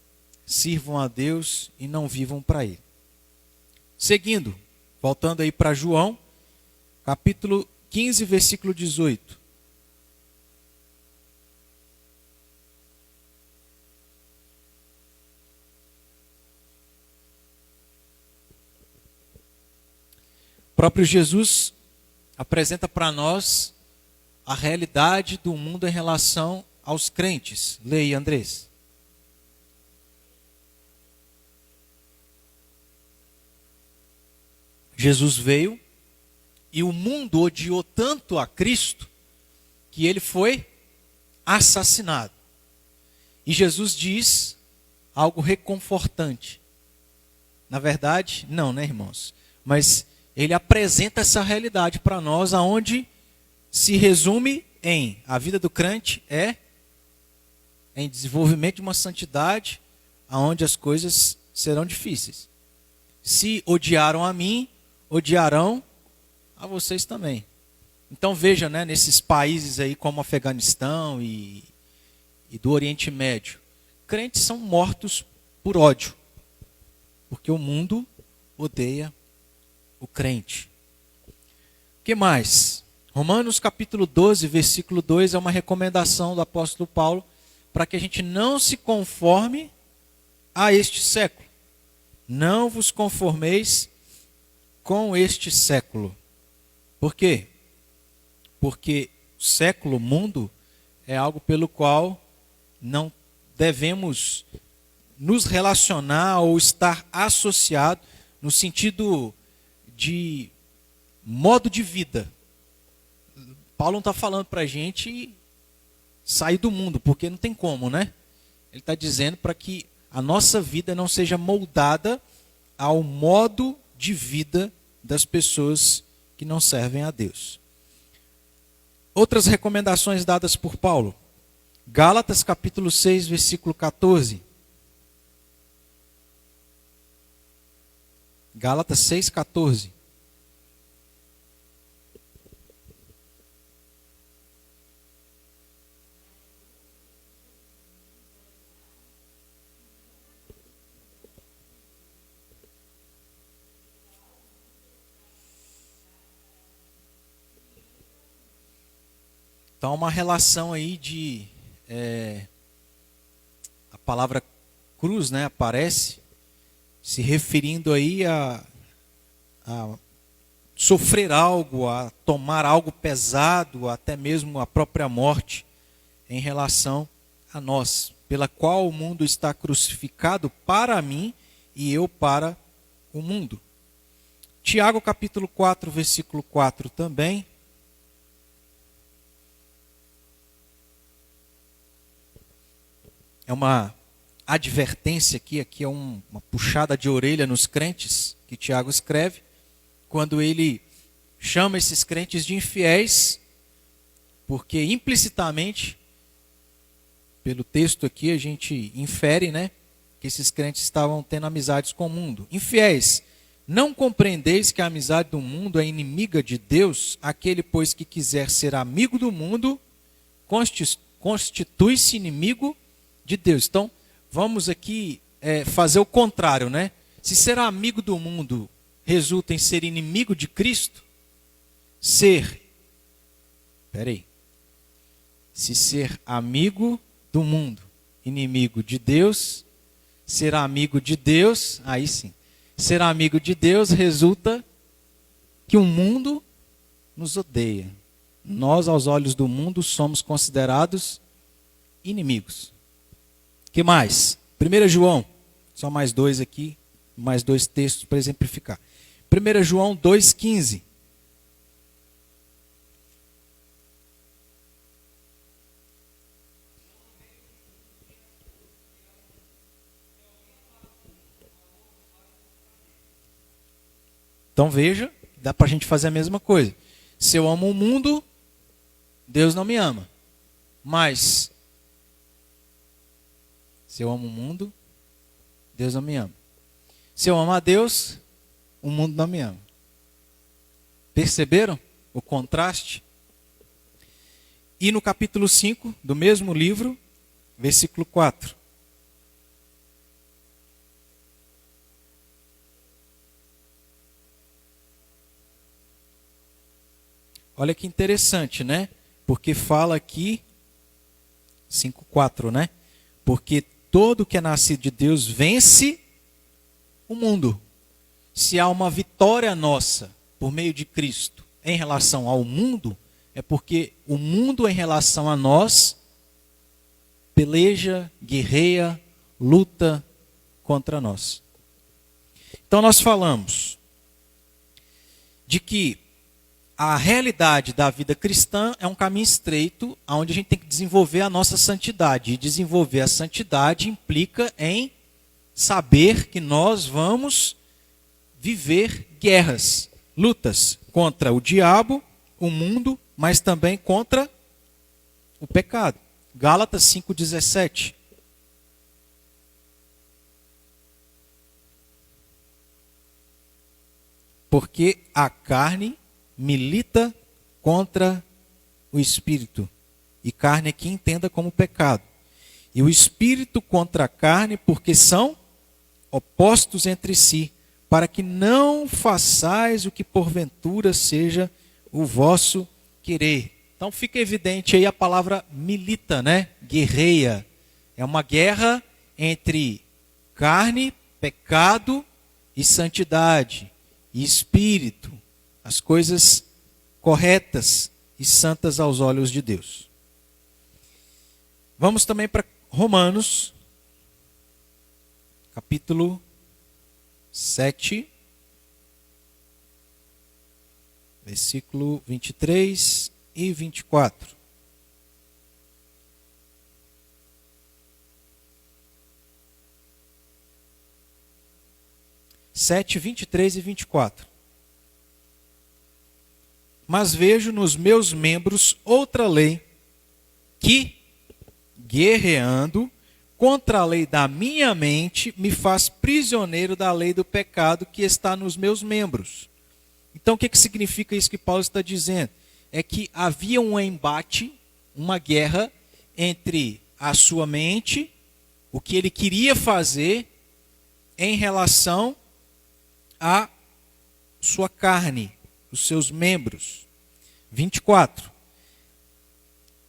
sirvam a Deus e não vivam para Ele. Seguindo, voltando aí para João, capítulo 15, versículo 18. O próprio Jesus apresenta para nós a realidade do mundo em relação aos crentes. Leia, Andrés. Jesus veio e o mundo odiou tanto a Cristo que ele foi assassinado. E Jesus diz algo reconfortante. Na verdade, não, né, irmãos? Mas ele apresenta essa realidade para nós, aonde se resume em a vida do crente em desenvolvimento de uma santidade, aonde as coisas serão difíceis. Se odiaram a mim, odiarão a vocês também. Então veja, né, nesses países aí como Afeganistão e do Oriente Médio, crentes são mortos por ódio, porque o mundo odeia o crente. O que mais? Romanos capítulo 12, versículo 2 é uma recomendação do apóstolo Paulo para que a gente não se conforme a este século. Não vos conformeis com este século. Por quê? Porque o século, o mundo, é algo pelo qual não devemos nos relacionar ou estar associado no sentido de modo de vida. Paulo não está falando para a gente sair do mundo, porque não tem como, né? Ele está dizendo para que a nossa vida não seja moldada ao modo de vida das pessoas que não servem a Deus. Outras recomendações dadas por Paulo. Gálatas capítulo 6, versículo 14. Gálatas 6, 14. Então, uma relação aí a palavra cruz, né, aparece se referindo aí a sofrer algo, a tomar algo pesado, até mesmo a própria morte em relação a nós, pela qual o mundo está crucificado para mim e eu para o mundo. Tiago capítulo 4, versículo 4 também. É uma advertência aqui é uma puxada de orelha nos crentes que Tiago escreve, quando ele chama esses crentes de infiéis, porque implicitamente, pelo texto aqui, a gente infere, né, que esses crentes estavam tendo amizades com o mundo. Infiéis, não compreendeis que a amizade do mundo é inimiga de Deus? Aquele, pois, que quiser ser amigo do mundo, constitui-se inimigo de Deus. Então, vamos aqui fazer o contrário, né? Se ser amigo do mundo resulta em ser inimigo de Cristo, se ser amigo do mundo, inimigo de Deus, ser amigo de Deus, aí sim, ser amigo de Deus resulta que o mundo nos odeia. Nós, aos olhos do mundo, somos considerados inimigos. Que mais? 1 João, só mais dois aqui, mais dois textos para exemplificar. 1 João 2,15. Então veja, dá para a gente fazer a mesma coisa. Se eu amo o mundo, Deus não me ama. Mas, se eu amo o mundo, Deus não me ama. Se eu amo a Deus, o mundo não me ama. Perceberam o contraste? E no capítulo 5 do mesmo livro, versículo 4. Olha que interessante, né? Porque fala aqui, 5:4, né? Porque todo que é nascido de Deus vence o mundo. Se há uma vitória nossa por meio de Cristo em relação ao mundo, é porque o mundo em relação a nós peleja, guerreia, luta contra nós. Então nós falamos de que a realidade da vida cristã é um caminho estreito, onde a gente tem que desenvolver a nossa santidade. E desenvolver a santidade implica em saber que nós vamos viver guerras, lutas contra o diabo, o mundo, mas também contra o pecado. Gálatas 5,17. Porque a carne milita contra o espírito. E carne aqui entenda como pecado. E o espírito contra a carne, porque são opostos entre si, para que não façais o que porventura seja o vosso querer. Então fica evidente aí a palavra milita, né? Guerreia. É uma guerra entre carne, pecado e santidade, e espírito. As coisas corretas e santas aos olhos de Deus. Vamos também para Romanos, capítulo 7, versículo 23 e 24. Sete, 23 e 24. Mas vejo nos meus membros outra lei, que, guerreando contra a lei da minha mente, me faz prisioneiro da lei do pecado que está nos meus membros. Então, o que significa isso que Paulo está dizendo? É que havia um embate, uma guerra entre a sua mente, o que ele queria fazer, em relação à sua carne, os seus membros. 24.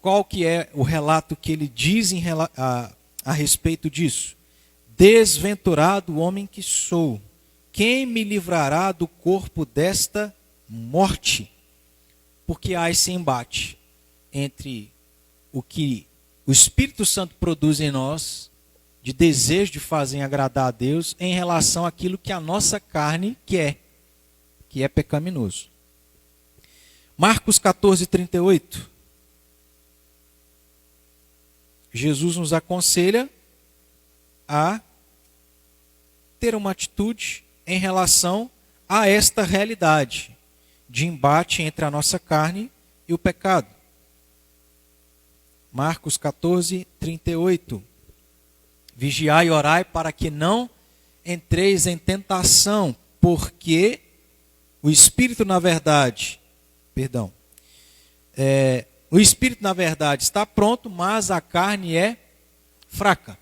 qual que é o relato que ele diz a respeito disso? Desventurado homem que sou, quem me livrará do corpo desta morte? Porque há esse embate entre o que o Espírito Santo produz em nós, de desejo de fazer agradar a Deus, em relação àquilo que a nossa carne quer, que é pecaminoso. Marcos 14:38. Jesus nos aconselha a ter uma atitude em relação a esta realidade de embate entre a nossa carne e o pecado. Marcos 14:38. Vigiai e orai para que não entreis em tentação, porque o Espírito na verdade, o Espírito na verdade está pronto, mas a carne é fraca.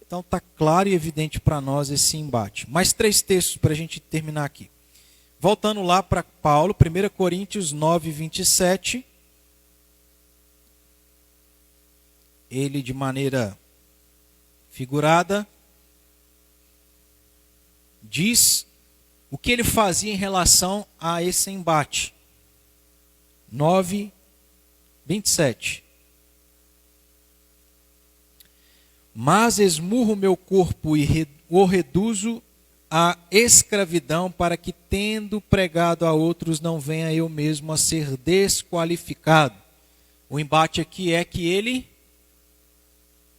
Então está claro e evidente para nós esse embate. Mais 3 textos para a gente terminar aqui. Voltando lá para Paulo, 1 Coríntios 9:27. Ele, de maneira figurada, diz o que ele fazia em relação a esse embate. 9:27. Mas esmurro meu corpo e o reduzo à escravidão, para que, tendo pregado a outros, não venha eu mesmo a ser desqualificado. O embate aqui é que ele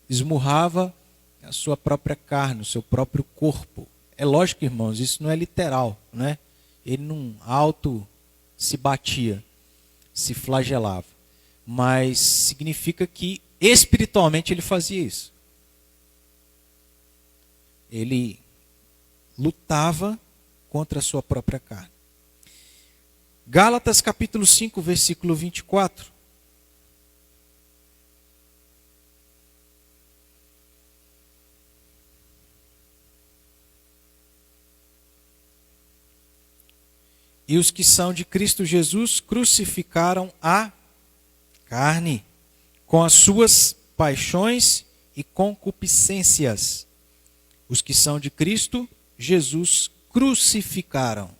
esmurrava a sua própria carne, o seu próprio corpo. É lógico, irmãos, isso não é literal, né? Ele não se batia, se flagelava. Mas significa que espiritualmente ele fazia isso. Ele lutava contra a sua própria carne. Gálatas capítulo 5, versículo 24. E os que são de Cristo Jesus crucificaram a carne com as suas paixões e concupiscências. Os que são de Cristo Jesus crucificaram.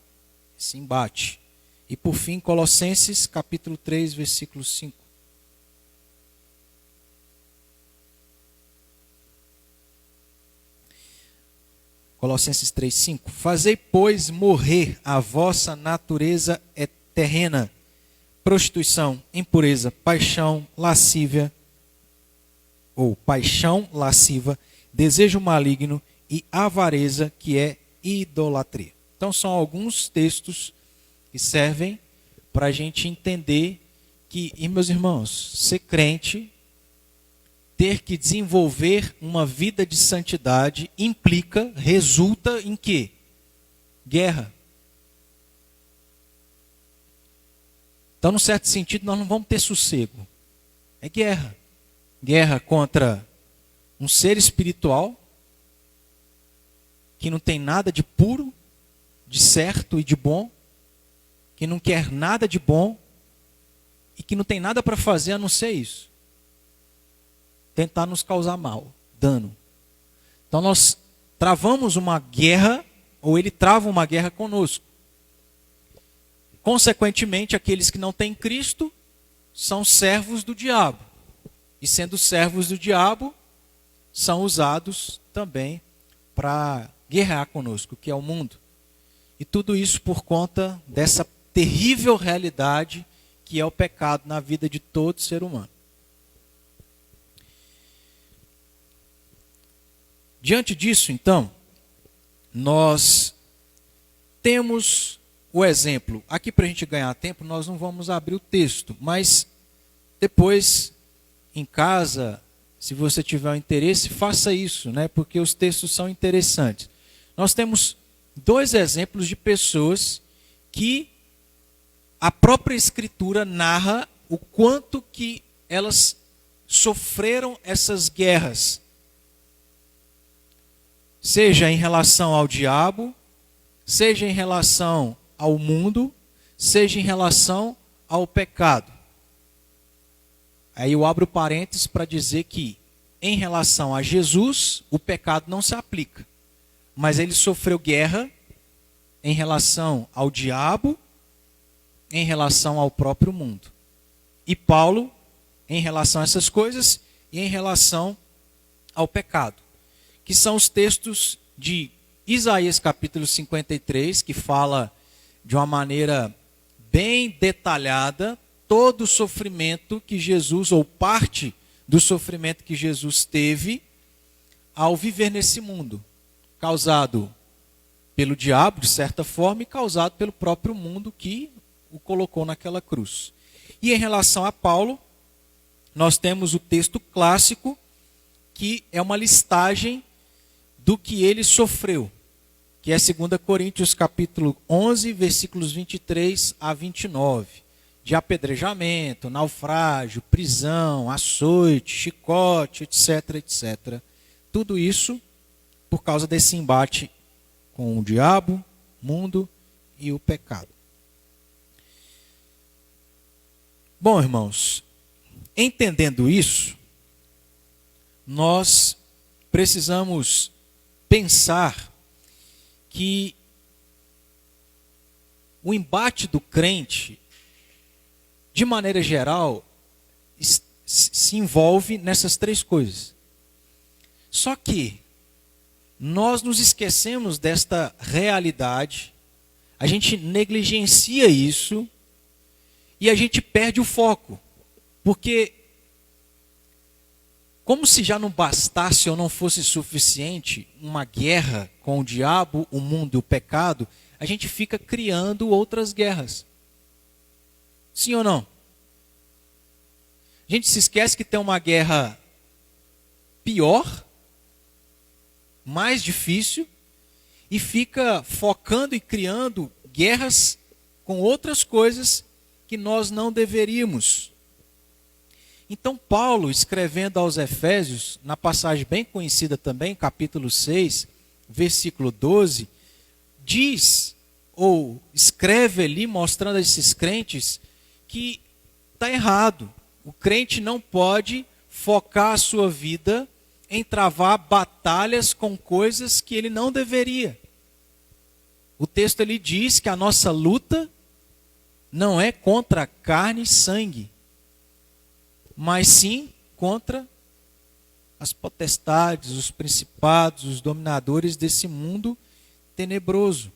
Esse embate. E por fim, Colossenses capítulo 3, versículo 5. Colossenses 3:5. Fazei, pois, morrer a vossa natureza terrena, prostituição, impureza, paixão, lascívia, ou paixão lasciva, desejo maligno e avareza, que é idolatria. Então são alguns textos que servem para a gente entender que, meus irmãos, ser crente, ter que desenvolver uma vida de santidade resulta em quê? Guerra. Então, num certo sentido, nós não vamos ter sossego. É guerra. Guerra contra um ser espiritual que não tem nada de puro, de certo e de bom, que não quer nada de bom e que não tem nada para fazer a não ser isso. Tentar nos causar mal, dano. Então nós travamos uma guerra, ou ele trava uma guerra conosco. Consequentemente, aqueles que não têm Cristo são servos do diabo. E sendo servos do diabo, são usados também para guerrear conosco, que é o mundo. E tudo isso por conta dessa terrível realidade que é o pecado na vida de todo ser humano. Diante disso, então, nós temos o exemplo. Aqui, para a gente ganhar tempo, nós não vamos abrir o texto, mas depois, em casa, se você tiver um interesse, faça isso, né? Porque os textos são interessantes. Nós temos 2 exemplos de pessoas que a própria Escritura narra o quanto que elas sofreram essas guerras. Seja em relação ao diabo, seja em relação ao mundo, seja em relação ao pecado. Aí eu abro parênteses para dizer que, em relação a Jesus, o pecado não se aplica. Mas ele sofreu guerra em relação ao diabo, em relação ao próprio mundo. E Paulo, em relação a essas coisas, e em relação ao pecado. Que são os textos de Isaías capítulo 53, que fala de uma maneira bem detalhada todo o sofrimento que Jesus, ou parte do sofrimento que Jesus teve ao viver nesse mundo, causado pelo diabo, de certa forma, e causado pelo próprio mundo que o colocou naquela cruz. E em relação a Paulo, nós temos o texto clássico, que é uma listagem do que ele sofreu, que é 2 Coríntios capítulo 11, versículos 23 a 29. De apedrejamento, naufrágio, prisão, açoite, chicote, etc, etc. Tudo isso por causa desse embate com o diabo, mundo e o pecado. Bom, irmãos, entendendo isso, nós precisamos pensar que o embate do crente, de maneira geral, se envolve nessas três coisas. Só que nós nos esquecemos desta realidade, a gente negligencia isso e a gente perde o foco. Porque, como se já não bastasse ou não fosse suficiente uma guerra com o diabo, o mundo e o pecado, a gente fica criando outras guerras. Sim ou não? A gente se esquece que tem uma guerra pior, mais difícil, e fica focando e criando guerras com outras coisas que nós não deveríamos. Então Paulo, escrevendo aos Efésios, na passagem bem conhecida também, capítulo 6, versículo 12, diz, ou escreve ali, mostrando a esses crentes, que está errado. O crente não pode focar a sua vida em travar batalhas com coisas que ele não deveria. O texto ele diz que a nossa luta não é contra carne e sangue, mas sim contra as potestades, os principados, os dominadores desse mundo tenebroso.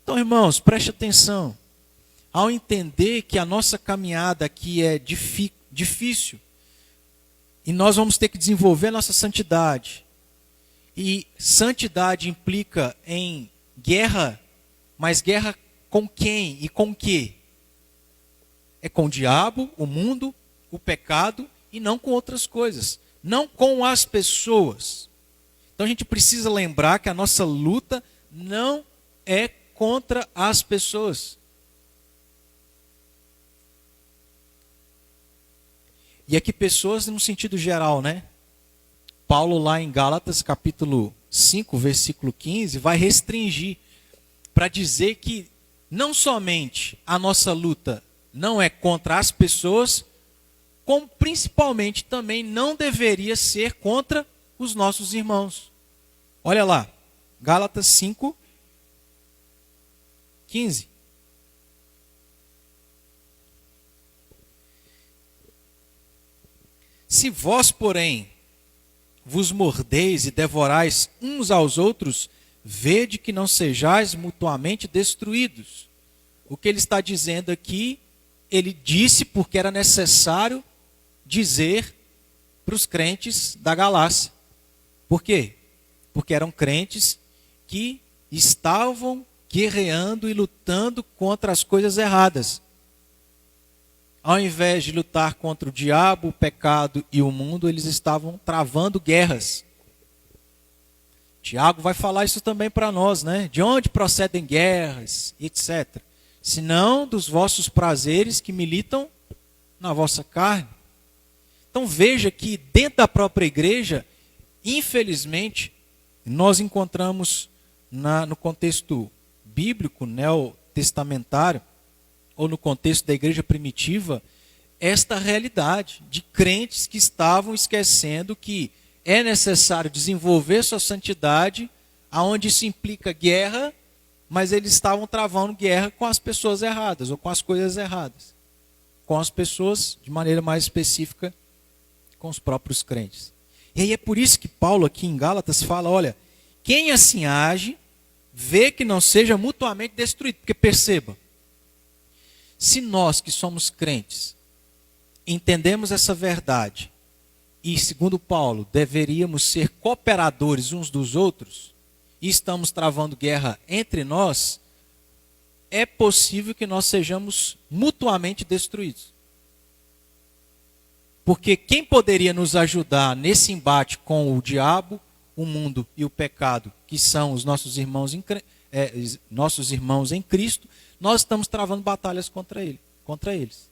Então, irmãos, preste atenção. Ao entender que a nossa caminhada aqui é difícil, e nós vamos ter que desenvolver a nossa santidade, e santidade implica em guerra, mas guerra com quem e com que? É com o diabo, o mundo, o pecado, e não com outras coisas, não com as pessoas. Então a gente precisa lembrar que a nossa luta não é contra as pessoas. E aqui pessoas no sentido geral, né? Paulo lá em Gálatas capítulo 5, versículo 15, vai restringir para dizer que não somente a nossa luta não é contra as pessoas, como principalmente também não deveria ser contra os nossos irmãos. Olha lá, Gálatas 5, 15. Se vós, porém, vos mordeis e devorais uns aos outros, vede que não sejais mutuamente destruídos. O que ele está dizendo aqui, ele disse porque era necessário dizer para os crentes da Galácia. Por quê? Porque eram crentes que estavam guerreando e lutando contra as coisas erradas. Ao invés de lutar contra o diabo, o pecado e o mundo, eles estavam travando guerras. Tiago vai falar isso também para nós, né? De onde procedem guerras, etc. Senão dos vossos prazeres que militam na vossa carne. Então veja que dentro da própria igreja, infelizmente, nós encontramos no contexto bíblico, neotestamentário, ou no contexto da igreja primitiva, esta realidade de crentes que estavam esquecendo que é necessário desenvolver sua santidade, aonde isso implica guerra, mas eles estavam travando guerra com as pessoas erradas, ou com as coisas erradas. Com as pessoas, de maneira mais específica, com os próprios crentes. E aí é por isso que Paulo aqui em Gálatas fala, olha, quem assim age, vê que não seja mutuamente destruído. Porque perceba, se nós que somos crentes, entendemos essa verdade, e segundo Paulo, deveríamos ser cooperadores uns dos outros, e estamos travando guerra entre nós, é possível que nós sejamos mutuamente destruídos. Porque quem poderia nos ajudar nesse embate com o diabo, o mundo e o pecado, que são os nossos irmãos em Cristo, nós estamos travando batalhas contra eles.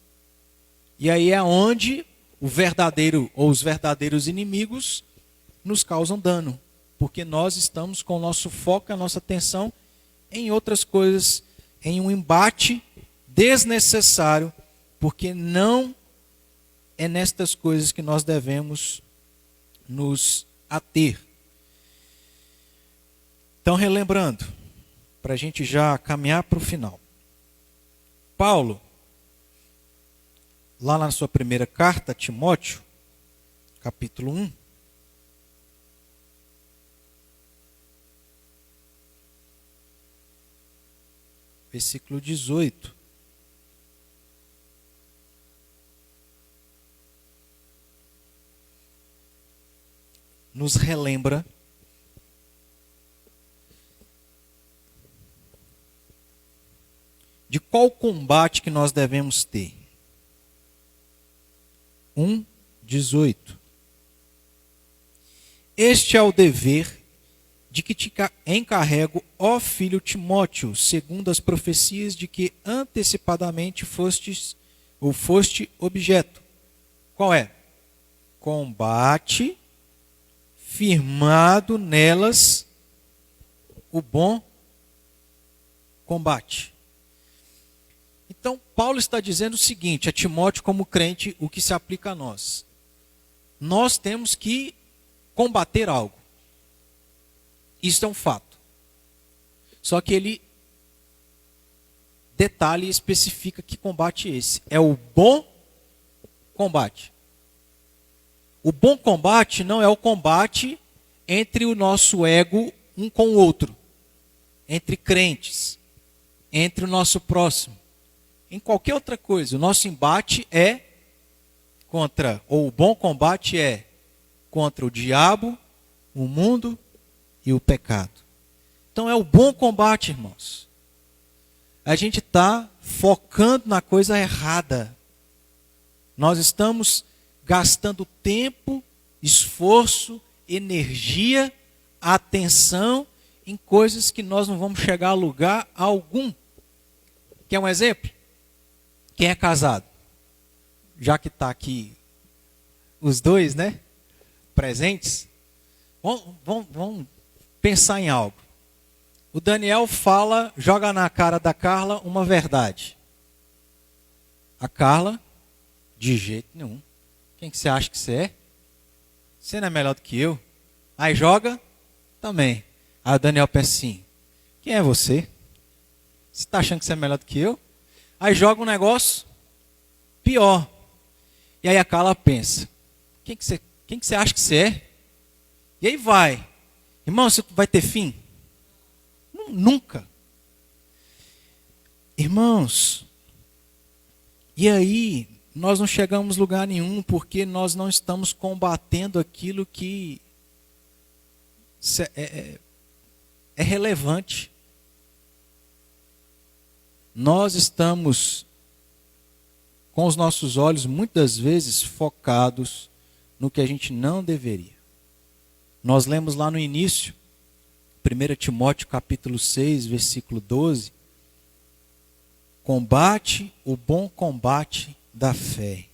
E aí é onde o verdadeiro ou os verdadeiros inimigos nos causam dano. Porque nós estamos com o nosso foco, a nossa atenção em outras coisas, em um embate desnecessário, porque não é nestas coisas que nós devemos nos ater. Então, relembrando, para a gente já caminhar para o final. Paulo, lá na sua primeira carta a Timóteo, capítulo 1, versículo 18. Nos relembra de qual combate que nós devemos ter. 1:18. Este é o dever de que te encarrego, ó filho Timóteo, segundo as profecias de que antecipadamente foste objeto. Qual é? Combate, firmado nelas o bom combate. Então, Paulo está dizendo o seguinte, a Timóteo como crente, o que se aplica a nós. Nós temos que combater algo. Isso é um fato. Só que ele detalha e especifica que combate é esse. É o bom combate. O bom combate não é o combate entre o nosso ego um com o outro. Entre crentes. Entre o nosso próximo. Em qualquer outra coisa. O nosso embate é contra, ou o bom combate é contra o diabo, o mundo e o pecado. Então é o bom combate, irmãos. A gente está focando na coisa errada. Nós estamos gastando tempo, esforço, energia, atenção em coisas que nós não vamos chegar a lugar algum. Quer um exemplo? Quem é casado? Já que está aqui os dois, né? Presentes. Vamos pensar em algo. O Daniel joga na cara da Carla uma verdade. A Carla, de jeito nenhum. Quem que você acha que você é? Você não é melhor do que eu? Aí joga, também. Aí o Daniel pensa assim, quem é você? Você está achando que você é melhor do que eu? Aí joga um negócio pior. E aí a Carla pensa, quem que você acha que você é? E aí vai. Irmão, você vai ter fim? Nunca. Irmãos, e aí nós não chegamos a lugar nenhum porque nós não estamos combatendo aquilo que é relevante. Nós estamos com os nossos olhos muitas vezes focados no que a gente não deveria. Nós lemos lá no início, 1 Timóteo capítulo 6, versículo 12, combate o bom combate da fé.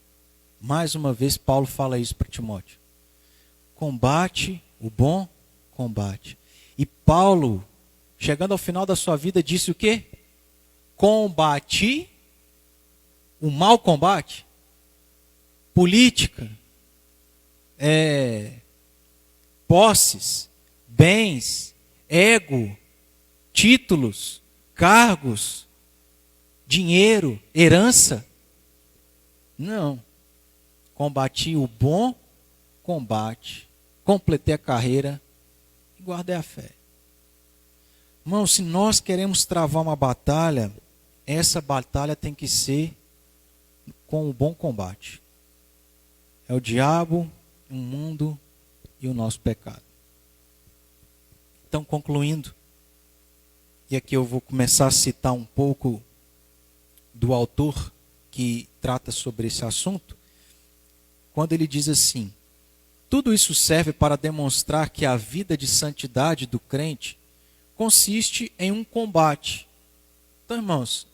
Mais uma vez Paulo fala isso para Timóteo. Combate o bom combate. E Paulo, chegando ao final da sua vida, disse o quê? Combati o mau combate. política, posses, bens, ego, títulos, cargos, dinheiro, herança. Não. Combati o bom combate, completei a carreira e guardei a fé. Irmão, se nós queremos travar uma batalha, essa batalha tem que ser com o bom combate. É o diabo, o mundo e o nosso pecado. Então, concluindo, e aqui eu vou começar a citar um pouco do autor que trata sobre esse assunto, quando ele diz assim: tudo isso serve para demonstrar que a vida de santidade do crente consiste em um combate. Então, irmãos,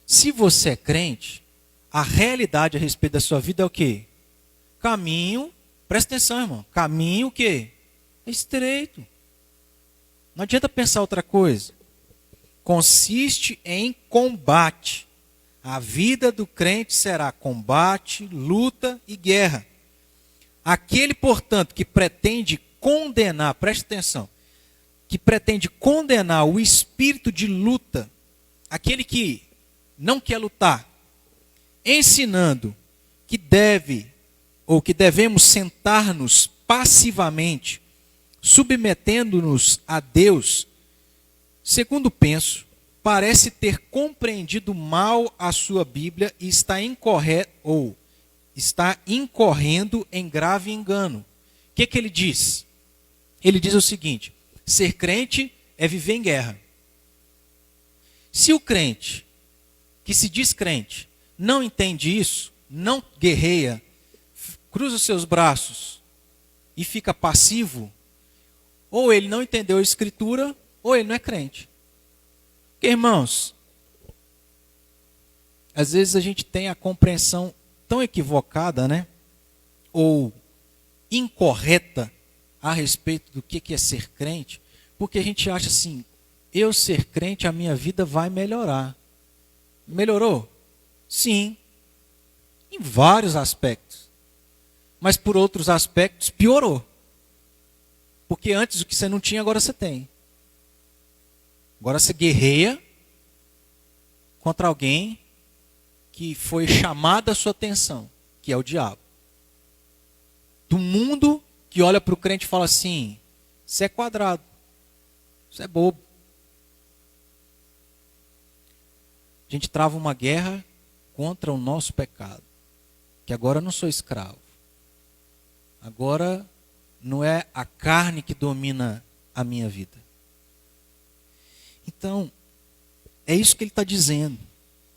se você é crente, a realidade a respeito da sua vida é o quê? Caminho, presta atenção, irmão, caminho o quê? É estreito. Não adianta pensar outra coisa. Consiste em combate. A vida do crente será combate, luta e guerra. Aquele, portanto, que pretende condenar, preste atenção, que pretende condenar o espírito de luta, aquele que não quer lutar, ensinando que deve ou que devemos sentar-nos passivamente, submetendo-nos a Deus, segundo penso, parece ter compreendido mal a sua Bíblia e está incorrendo em grave engano. O que ele diz? Ele diz o seguinte: ser crente é viver em guerra. Se o crente, que se diz crente, não entende isso, não guerreia, cruza os seus braços e fica passivo, ou ele não entendeu a Escritura, ou ele não é crente. Porque, irmãos, às vezes a gente tem a compreensão tão equivocada, né? Ou incorreta a respeito do que é ser crente, porque a gente acha assim: eu ser crente, a minha vida vai melhorar. Melhorou? Sim. Em vários aspectos. Mas por outros aspectos, piorou. Porque antes o que você não tinha, agora você tem. Agora você guerreia contra alguém que foi chamado a sua atenção, que é o diabo. Do mundo que olha para o crente e fala assim: você é quadrado, você é bobo. A gente trava uma guerra contra o nosso pecado. Que agora eu não sou escravo. Agora não é a carne que domina a minha vida. Então, é isso que ele está dizendo.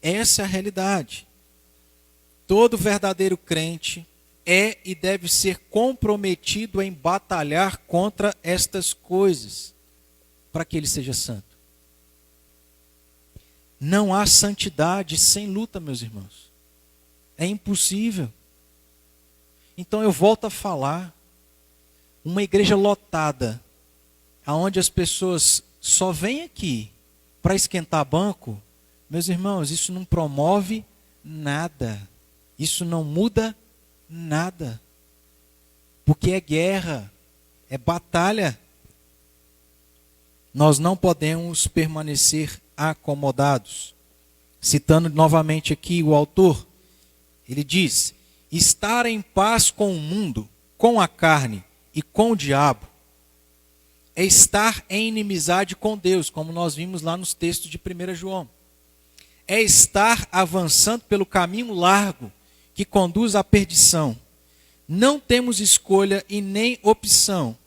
Essa é a realidade. Todo verdadeiro crente é e deve ser comprometido em batalhar contra estas coisas, para que ele seja santo. Não há santidade sem luta, meus irmãos. É impossível. Então eu volto a falar, uma igreja lotada, onde as pessoas só vêm aqui para esquentar banco, meus irmãos, isso não promove nada. Isso não muda nada. Porque é guerra, é batalha. Nós não podemos permanecer acomodados. Citando novamente aqui o autor, ele diz: estar em paz com o mundo, com a carne e com o diabo, é estar em inimizade com Deus, como nós vimos lá nos textos de 1 João. É estar avançando pelo caminho largo que conduz à perdição. Não temos escolha e nem opção.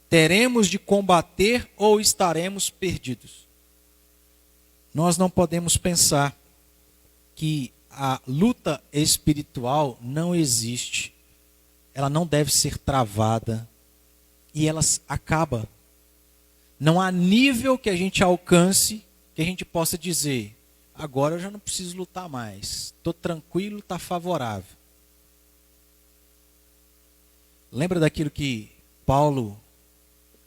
Teremos de combater ou estaremos perdidos. Nós não podemos pensar que a luta espiritual não existe. Ela não deve ser travada. E ela acaba. Não há nível que a gente alcance que a gente possa dizer: agora eu já não preciso lutar mais. Estou tranquilo, está favorável. Lembra daquilo que Paulo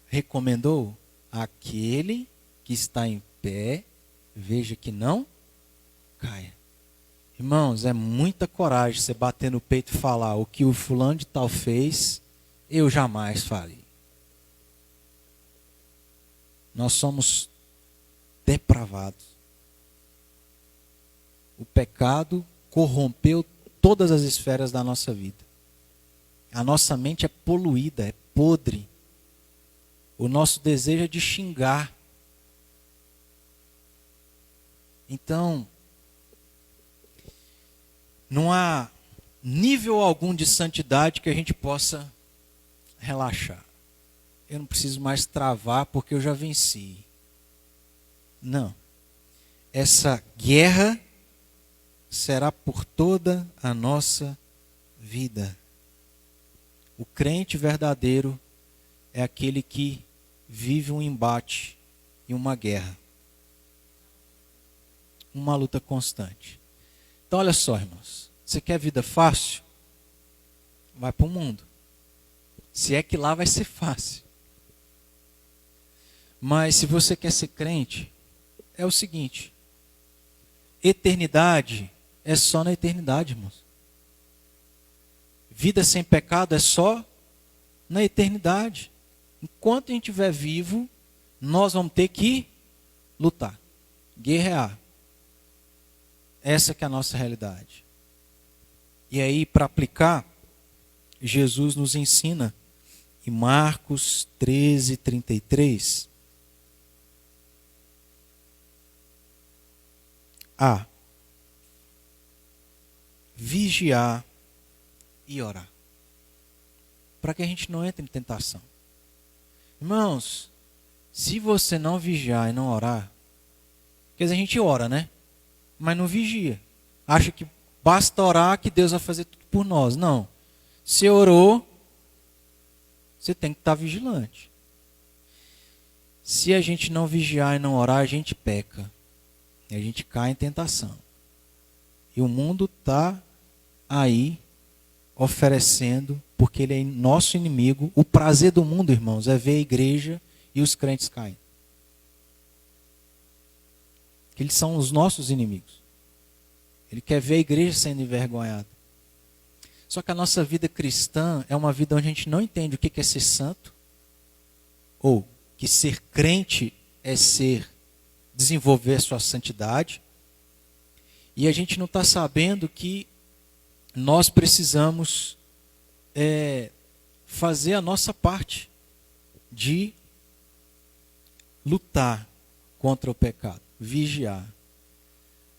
recomendou? Aquele que está em pé, veja que não caia. Irmãos, é muita coragem você bater no peito e falar: o que o fulano de tal fez, eu jamais farei. Nós somos depravados. O pecado corrompeu todas as esferas da nossa vida. A nossa mente é poluída, é podre. O nosso desejo é de xingar. Então, não há nível algum de santidade que a gente possa relaxar. Eu não preciso mais travar porque eu já venci. Não. Essa guerra será por toda a nossa vida. O crente verdadeiro é aquele que vive um embate e uma guerra. Uma luta constante. Então olha só, irmãos. Você quer vida fácil? Vai para o mundo. Se é que lá vai ser fácil. Mas se você quer ser crente, é o seguinte. Eternidade é só na eternidade, irmãos. Vida sem pecado é só na eternidade. Enquanto a gente estiver vivo, nós vamos ter que lutar, guerrear. Essa que é a nossa realidade. E aí, para aplicar, Jesus nos ensina em Marcos 13:33. A vigiar e orar. Para que a gente não entre em tentação. Irmãos, se você não vigiar e não orar, quer dizer, a gente ora, né? Mas não vigia. Acha que basta orar que Deus vai fazer tudo por nós. Não. Se orou, você tem que estar vigilante. Se a gente não vigiar e não orar, a gente peca. E a gente cai em tentação. E o mundo está aí oferecendo, porque ele é nosso inimigo. O prazer do mundo, irmãos, é ver a igreja e os crentes caem. Que eles são os nossos inimigos. Ele quer ver a igreja sendo envergonhada. Só que a nossa vida cristã é uma vida onde a gente não entende o que é ser santo, ou que ser crente é desenvolver a sua santidade, e a gente não está sabendo que nós precisamos fazer a nossa parte de lutar contra o pecado, vigiar.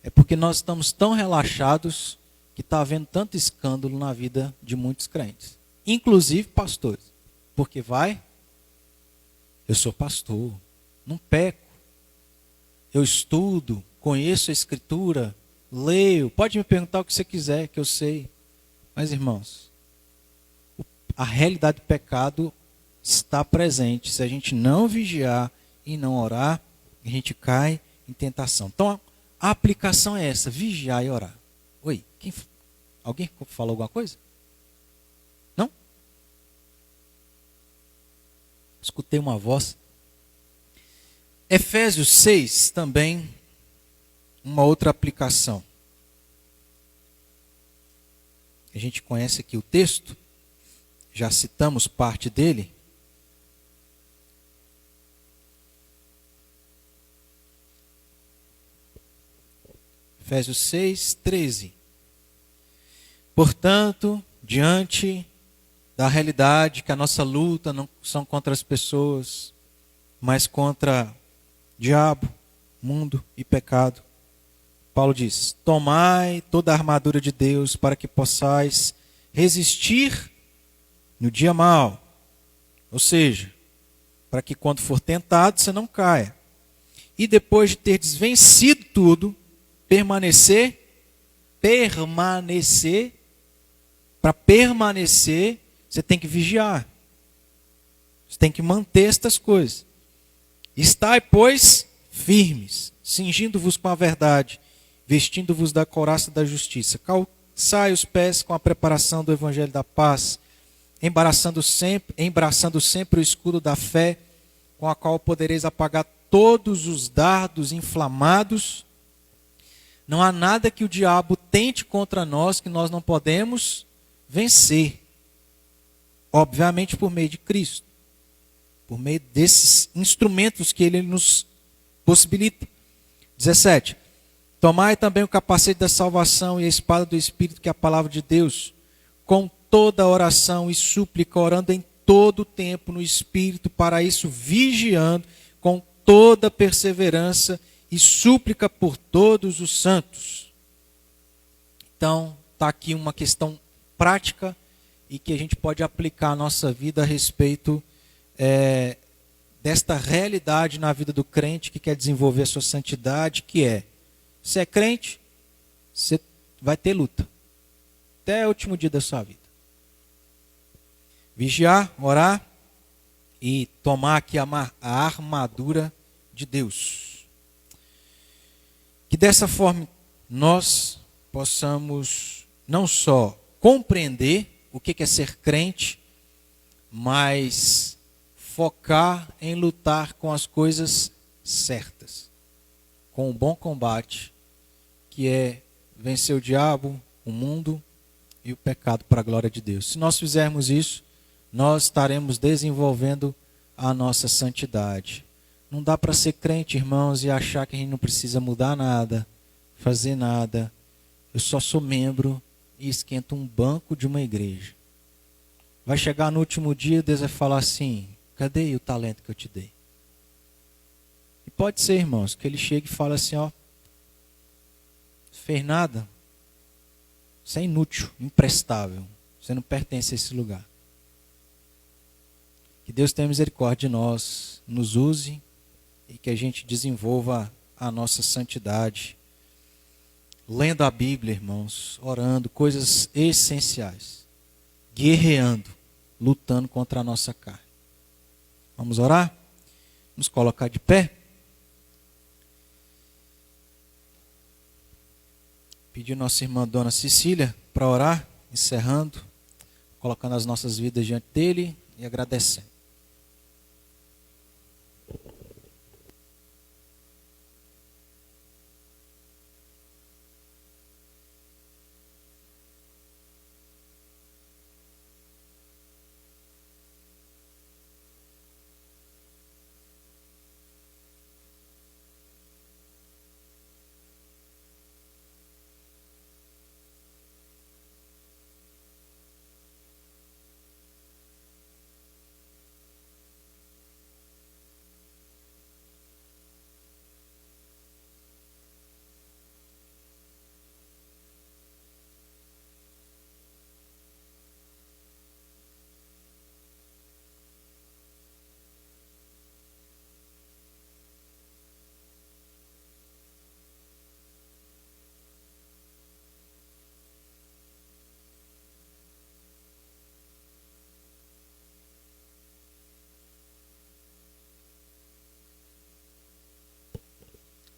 É porque nós estamos tão relaxados que está havendo tanto escândalo na vida de muitos crentes, inclusive pastores. Porque eu sou pastor, não peco, eu estudo, conheço a Escritura, leio, pode me perguntar o que você quiser, que eu sei. Mas, irmãos, a realidade do pecado está presente. Se a gente não vigiar e não orar, a gente cai em tentação. Então, a aplicação é essa, vigiar e orar. Oi, alguém falou alguma coisa? Não? Escutei uma voz. Efésios 6 também, uma outra aplicação. A gente conhece aqui o texto, já citamos parte dele. Efésios 6:13. Portanto, diante da realidade que a nossa luta não são contra as pessoas, mas contra diabo, mundo e pecado. Paulo diz: tomai toda a armadura de Deus para que possais resistir no dia mau. Ou seja, para que quando for tentado você não caia. E depois de ter vencido tudo, permanecer. Para permanecer, você tem que vigiar. Você tem que manter estas coisas. Estai, pois, firmes, cingindo-vos com a verdade, vestindo-vos da couraça da justiça. Calçai os pés com a preparação do evangelho da paz, embraçando sempre o escudo da fé, com a qual podereis apagar todos os dardos inflamados Não há nada que o diabo tente contra nós que nós não podemos vencer. Obviamente por meio de Cristo. Por meio desses instrumentos que ele nos possibilita. 17. Tomai também o capacete da salvação e a espada do Espírito, que é a palavra de Deus, com toda oração e súplica, orando em todo o tempo no Espírito, para isso vigiando com toda perseverança e súplica por todos os santos. Então, está aqui uma questão prática e que a gente pode aplicar à nossa vida a respeito desta realidade na vida do crente que quer desenvolver a sua santidade, que é: você é crente, você vai ter luta até o último dia da sua vida. Vigiar, orar e tomar aqui a armadura de Deus. Que dessa forma nós possamos não só compreender o que é ser crente, mas focar em lutar com as coisas certas, com o bom combate, que é vencer o diabo, o mundo e o pecado para a glória de Deus. Se nós fizermos isso, nós estaremos desenvolvendo a nossa santidade. Não dá para ser crente, irmãos, e achar que a gente não precisa mudar nada, fazer nada. Eu só sou membro e esquento um banco de uma igreja. Vai chegar no último dia, Deus vai falar assim: cadê o talento que eu te dei? E pode ser, irmãos, que ele chegue e fale assim: ó, fez nada, você é inútil, imprestável, você não pertence a esse lugar. Que Deus tenha misericórdia de nós, nos use e que a gente desenvolva a nossa santidade, lendo a Bíblia, irmãos, orando, coisas essenciais, guerreando, lutando contra a nossa carne. Vamos orar? Vamos colocar de pé? Pedir nossa irmã Dona Cecília para orar, encerrando, colocando as nossas vidas diante dele e agradecendo.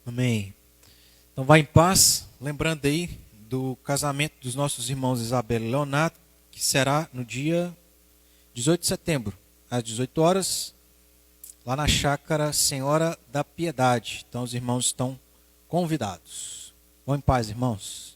Amém. Então vai em paz, lembrando aí do casamento dos nossos irmãos Isabela e Leonardo, que será no dia 18 de setembro, às 18 horas, lá na Chácara Senhora da Piedade. Então os irmãos estão convidados. Vão em paz, irmãos.